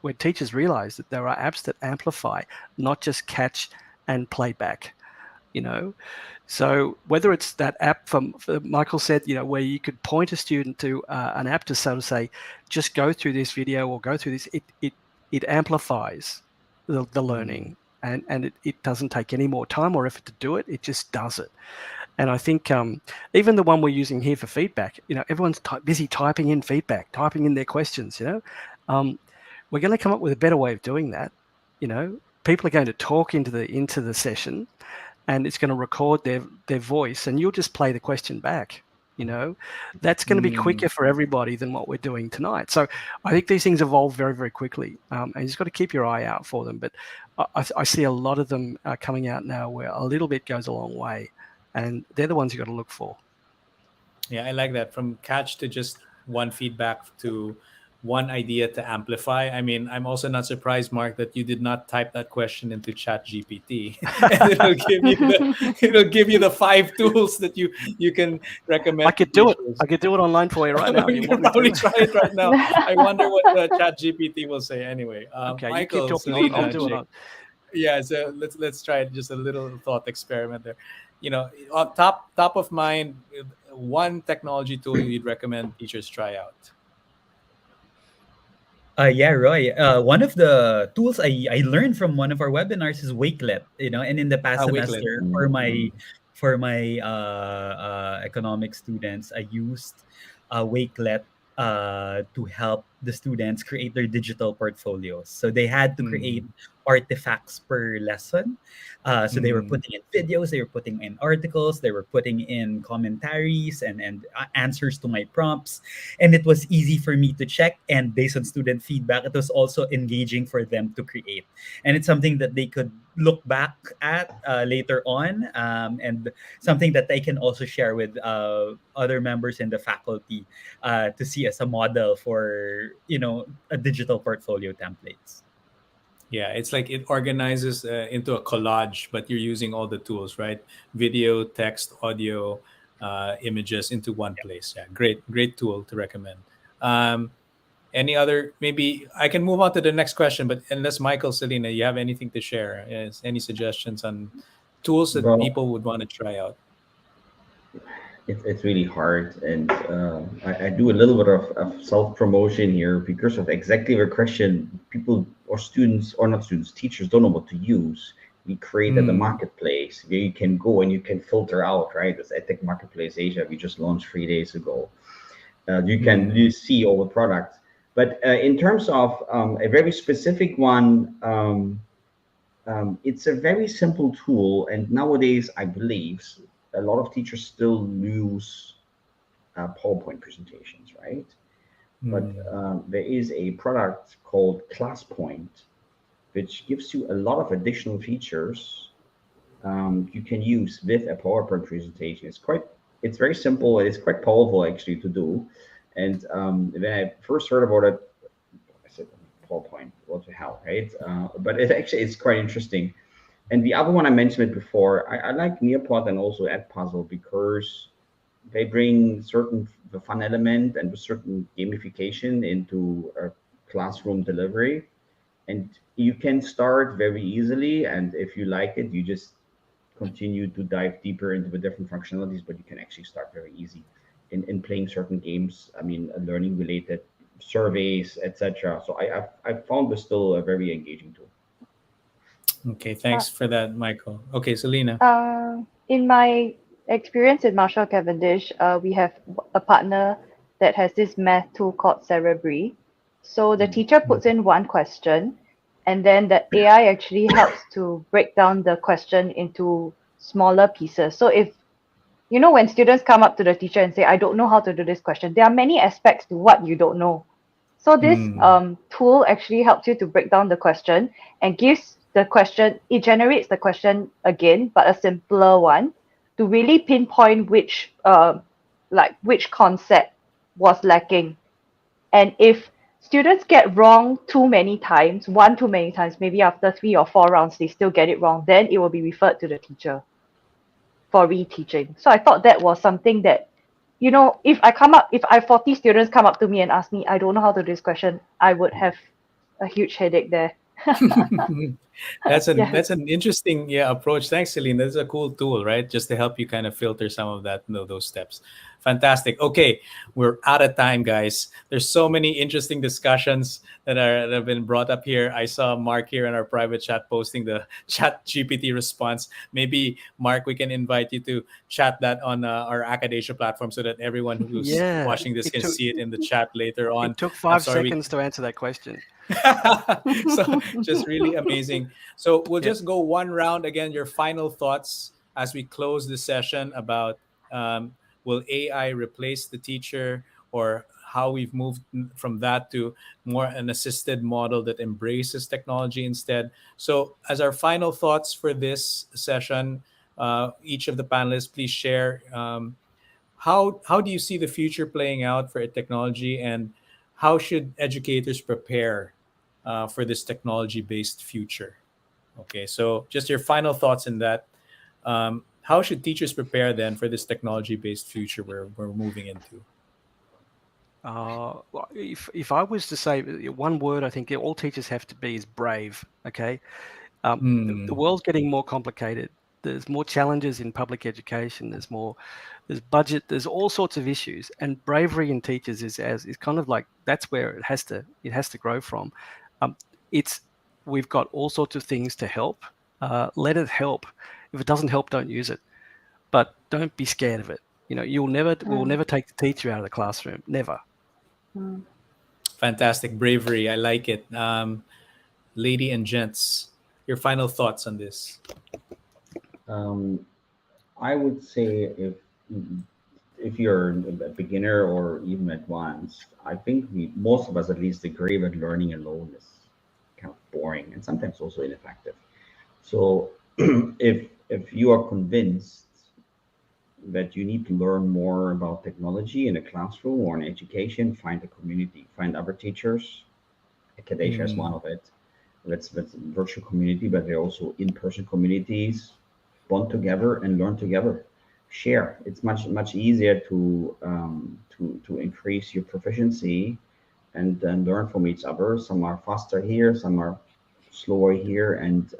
where teachers realize that there are apps that amplify, not just catch and play back. So whether it's that app from Michael said, where you could point a student to an app to sort of say, just go through this video or go through this, it amplifies the learning, and it doesn't take any more time or effort to do it. It just does it. And I think even the one we're using here for feedback, everyone's busy typing in feedback, typing in their questions. We're going to come up with a better way of doing that. People are going to talk into the session, and it's going to record their voice, and you'll just play the question back. That's going to be quicker for everybody than what we're doing tonight. So I think these things evolve very, very quickly, and you just got to keep your eye out for them. But I see a lot of them coming out now where a little bit goes a long way, and they're the ones you got to look for. Yeah, I like that. From catch to just one feedback to one idea to amplify. I mean, I'm also not surprised, Mark, that you did not type that question into ChatGPT. And it'll give you the 5 tools that you can recommend. I could do it. I could do it online for you right now. You can probably try it right now. I wonder what ChatGPT will say anyway. Okay, Michael, you keep talking. Selena, I'll do Jake. it. Yeah, so let's try it. Just a little thought experiment there. On top of mind, one technology tool you'd recommend teachers try out. Yeah, Roy. One of the tools I learned from one of our webinars is Wakelet. And in the past Wakelet. semester for my economics students, I used Wakelet to help the students create their digital portfolios. So they had to create artifacts per lesson. So they were putting in videos, they were putting in articles, they were putting in commentaries and answers to my prompts. And it was easy for me to check. And based on student feedback, it was also engaging for them to create. And it's something that they could look back at later on, and something that they can also share with other members in the faculty to see as a model for, a digital portfolio templates. Yeah, it's like it organizes into a collage, but you're using all the tools, right? Video, text, audio, images into one place. Yeah, great tool to recommend. Any other? Maybe I can move on to the next question, but unless Michael, Selena, you have anything to share? Any suggestions on tools that people would want to try out? It's really hard, and I do a little bit of self-promotion here because of exactly your question. People or students, or not students, teachers don't know what to use. We created a marketplace where you can go and you can filter out, right? It's EdTech Marketplace Asia. We just launched 3 days ago. You see all the products. But in terms of a very specific one, it's a very simple tool. And nowadays, I believe, a lot of teachers still use PowerPoint presentations, right? But there is a product called ClassPoint, which gives you a lot of additional features you can use with a PowerPoint presentation. It's very simple, and it's quite powerful actually to do. And when I first heard about it, I said, PowerPoint, what the hell, right? But it's quite interesting. And the other one I mentioned it before, I like Nearpod and also Edpuzzle because they bring the fun element and a certain gamification into a classroom delivery. And you can start very easily. And if you like it, you just continue to dive deeper into the different functionalities, but you can actually start very easy in playing certain games. I mean, learning related surveys, etc. So I found this still a very engaging tool. Okay, thanks for that, Michael. Okay, Selena. In my experience in Marshall Cavendish, we have a partner that has this math tool called Cerebri. So the teacher puts in one question, and then the AI actually helps to break down the question into smaller pieces. So if, when students come up to the teacher and say, I don't know how to do this question, there are many aspects to what you don't know. So this tool actually helps you to break down the question and gives the question, it generates the question again, but a simpler one, to really pinpoint which concept was lacking. And if students get wrong one too many times, maybe after 3 or 4 rounds they still get it wrong, then it will be referred to the teacher for reteaching. So I thought that was something that, if I 40 students come up to me and ask me, I don't know how to do this question, I would have a huge headache there. That's Yes. an interesting approach. Thanks, Celine. That's a cool tool, right? Just to help you kind of filter some of that, those steps. Fantastic. Okay, we're out of time, guys. There's so many interesting discussions that have been brought up here. I saw Mark here in our private chat posting the Chat GPT response. Maybe Mark, we can invite you to chat that on our Acadesia platform so that everyone who's Yeah, watching this can see it in the chat later on. it took I'm 5 sorry, seconds to answer that question. so just really amazing. So we'll Yeah. just go one round again. Your final thoughts as we close the session about um, will AI replace the teacher, or how we've moved from that to more an assisted model that embraces technology instead. So as our final thoughts for this session, each of the panelists, please share. How do you see the future playing out for technology, and how should educators prepare for this technology-based future? Okay, so just your final thoughts in that. How should teachers prepare then for this technology-based future we're moving into? Well, if I was to say one word, I think all teachers have to be is brave. Okay, the Hmm. world's getting more complicated. There's more challenges in public education. There's budget. There's all sorts of issues, and bravery in teachers is kind of like that's where it has to grow from. Um, it's we've got all sorts of things to help. Let it help. If it doesn't help, don't use it. But don't be scared of it. We'll never take the teacher out of the classroom. Never. Mm. Fantastic bravery. I like it. Lady and gents, your final thoughts on this? Um, I would say if you're a beginner or even advanced, I think most of us at least agree that learning alone is kind of boring and sometimes also ineffective. So if you are convinced that you need to learn more about technology in a classroom or in education, find a community, find other teachers. Acadesia is one Hmm. of it. That's a virtual community, but there are also in-person communities. Bond together and learn together. Share. It's much easier to increase your proficiency and then learn from each other. Some are faster here, some are slower here, and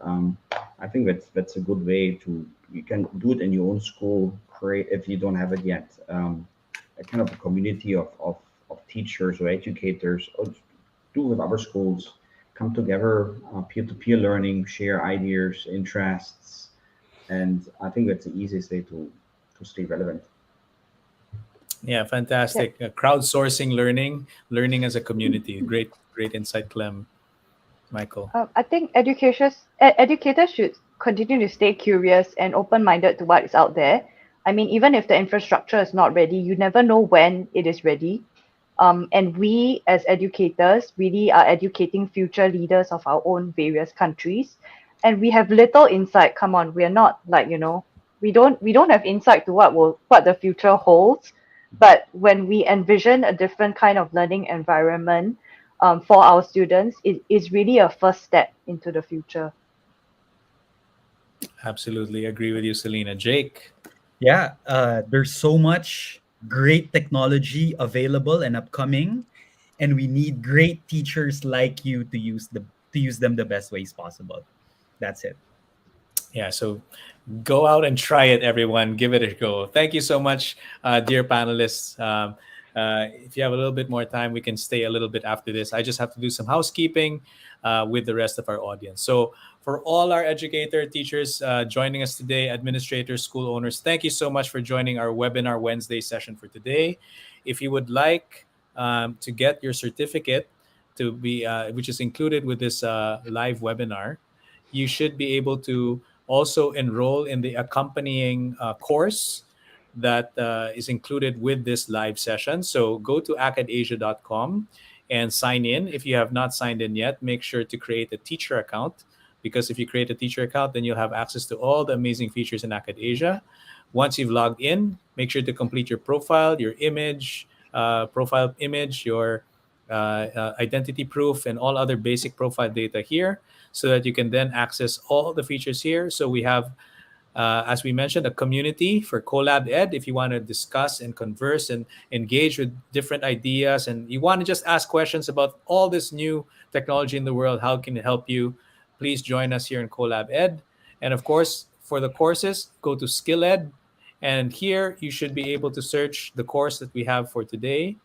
I think that's a good way to you can do it in your own school. Create if you don't have it yet. A kind of a community of teachers or educators, or do with other schools, come together, peer-to-peer learning, share ideas, interests, and I think that's the easiest way to stay relevant. Yeah, Yeah. fantastic. Crowdsourcing learning as a community. Great insight, Clem. Michael. I think educators should continue to stay curious and open-minded to what is out there. I mean, even if the infrastructure is not ready, you never know when it is ready. And we, as educators, really are educating future leaders of our own various countries. And we have little insight. Come on, we are not like, we don't have insight to what the future holds. But when we envision a different kind of learning environment, for our students, it is really a first step into the future. Absolutely agree with you, Selena. Jake. Yeah, there's so much great technology available and upcoming, and we need great teachers like you to use them the best ways possible. That's it. Yeah, so go out and try it, everyone. Give it a go. Thank you so much, dear panelists. If you have a little bit more time, we can stay a little bit after this. I just have to do some housekeeping with the rest of our audience. So, for all our educator teachers joining us today, administrators, school owners, thank you so much for joining our webinar Wednesday session for today. If you would like to get your certificate to be, which is included with this live webinar, you should be able to also enroll in the accompanying course that is included with this live session. So go to acadasia.com and sign in. If you have not signed in yet, make sure to create a teacher account because if you create a teacher account, then you'll have access to all the amazing features in Acad Asia. Once you've logged in, make sure to complete your profile, your image, profile image, your identity proof, and all other basic profile data here, so that you can then access all the features here. So we have, as we mentioned, a community for Collab Ed. If you want to discuss and converse and engage with different ideas, and you want to just ask questions about all this new technology in the world, how can it help you? Please join us here in Collab Ed. And of course, for the courses, go to Skill Ed. And here you should be able to search the course that we have for today.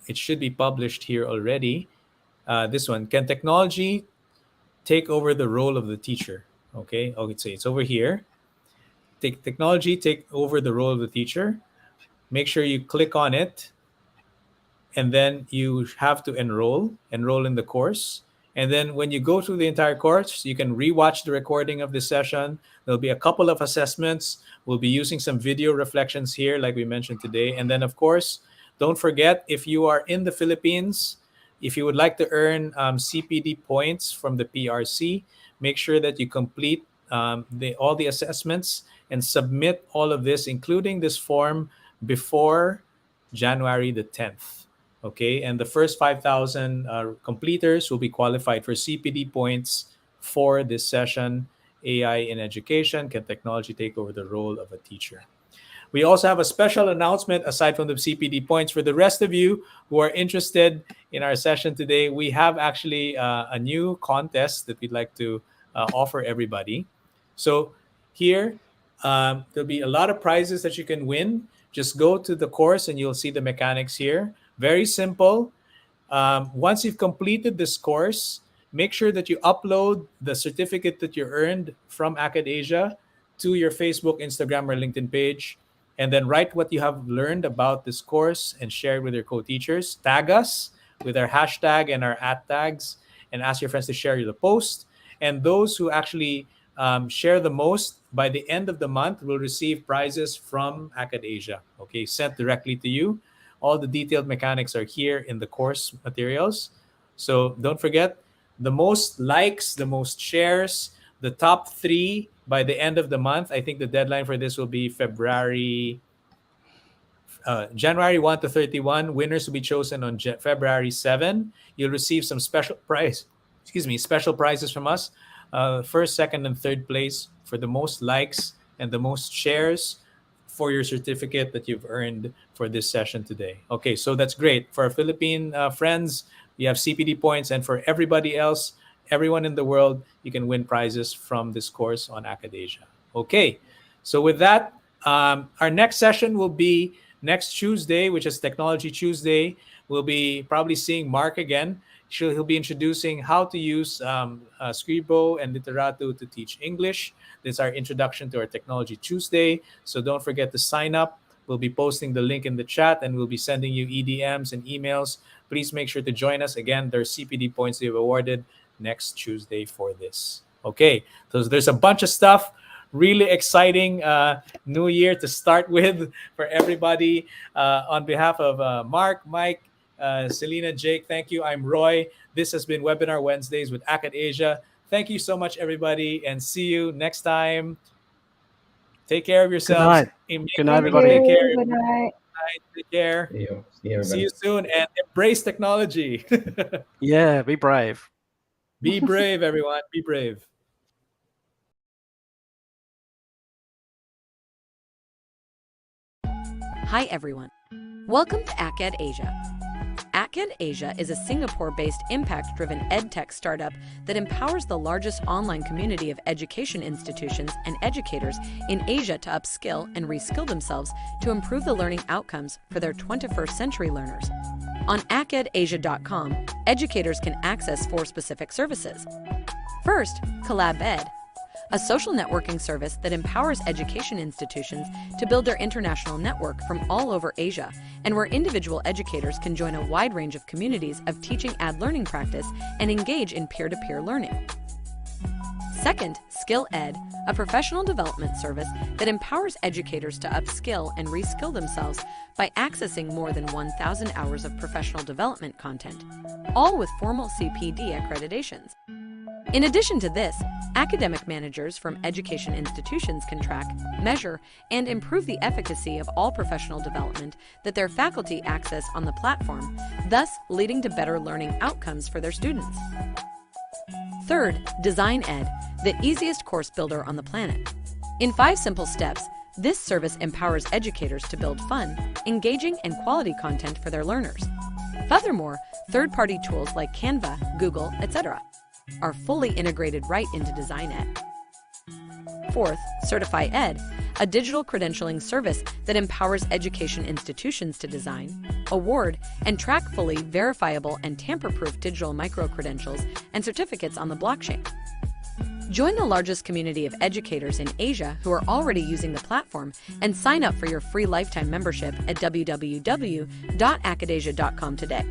It should be published here already. This one, can technology take over the role of the teacher? Okay, it's over here. Technology take over the role of the teacher. Make sure you click on it, and then you have to enroll in the course. And then when you go through the entire course, you can rewatch the recording of this session. There'll be a couple of assessments. We'll be using some video reflections here, like we mentioned today. And then, of course, don't forget, if you are in the Philippines, if you would like to earn CPD points from the PRC, make sure that you complete all the assessments and submit all of this, including this form, before January the 10th. Okay, and the first 5,000 completers will be qualified for CPD points for this session, AI in Education, Can Technology Take Over the Role of a Teacher? We also have a special announcement aside from the CPD points. For the rest of you who are interested in our session today, we have actually a new contest that we'd like to offer everybody. So here, there'll be a lot of prizes that you can win. Just go to the course and you'll see the mechanics here. Very simple. Once you've completed this course, make sure that you upload the certificate that you earned from Acad Asia to your Facebook, Instagram, or LinkedIn page, and then write what you have learned about this course and share it with your co-teachers. Tag us with our hashtag and our @tags, and ask your friends to share the post. And those who actually share the most by the end of the month will receive prizes from Acad Asia, okay, sent directly to you. All the detailed mechanics are here in the course materials. So don't forget, the most likes, the most shares, the top 3 by the end of the month. I think the deadline for this will be January 1 to 31. Winners will be chosen on February 7. You'll receive some special prizes from us. First, second, and third place for the most likes and the most shares for your certificate that you've earned for this session today. Okay, so that's great. For our Philippine friends, we have CPD points, and for everybody else, everyone in the world, you can win prizes from this course on Acad Asia. Okay, so with that, our next session will be next Tuesday, which is Technology Tuesday. We'll be probably seeing Mark again. He'll be introducing how to use Scribo and Literato to teach English. This is our introduction to our Technology Tuesday. So don't forget to sign up. We'll be posting the link in the chat, and we'll be sending you EDMs and emails. Please make sure to join us. Again, there's CPD points you've awarded next Tuesday for this. Okay, so there's a bunch of stuff. Really exciting new year to start with for everybody. On behalf of Mark, Mike, Selena, Jake, thank you. I'm Roy. This has been Webinar Wednesdays with Acad Asia. Thank you so much, everybody, and see you next time. Take care of yourselves. Good night, everybody. Take care. Good night. Take care. See you soon, and embrace technology. Yeah, be brave. Be brave, everyone. Be brave. Hi, everyone. Welcome to Acad Asia. Acad Asia is a Singapore-based impact-driven edtech startup that empowers the largest online community of education institutions and educators in Asia to upskill and reskill themselves to improve the learning outcomes for their 21st century learners. On acadasia.com, educators can access 4 specific services. First, Collab Ed, a social networking service that empowers education institutions to build their international network from all over Asia, and where individual educators can join a wide range of communities of teaching ad learning practice and engage in peer-to-peer learning. Second, Skill Ed, a professional development service that empowers educators to upskill and reskill themselves by accessing more than 1,000 hours of professional development content, all with formal CPD accreditations. In addition to this, academic managers from education institutions can track, measure, and improve the efficacy of all professional development that their faculty access on the platform, thus leading to better learning outcomes for their students. Third, Design Ed, the easiest course builder on the planet. In 5 simple steps, this service empowers educators to build fun, engaging, and quality content for their learners. Furthermore, third-party tools like Canva, Google, etc. are fully integrated right into Design Ed. Fourth, Certify Ed, a digital credentialing service that empowers education institutions to design, award, and track fully verifiable and tamper-proof digital micro-credentials and certificates on the blockchain. Join the largest community of educators in Asia who are already using the platform and sign up for your free lifetime membership at www.acadasia.com today.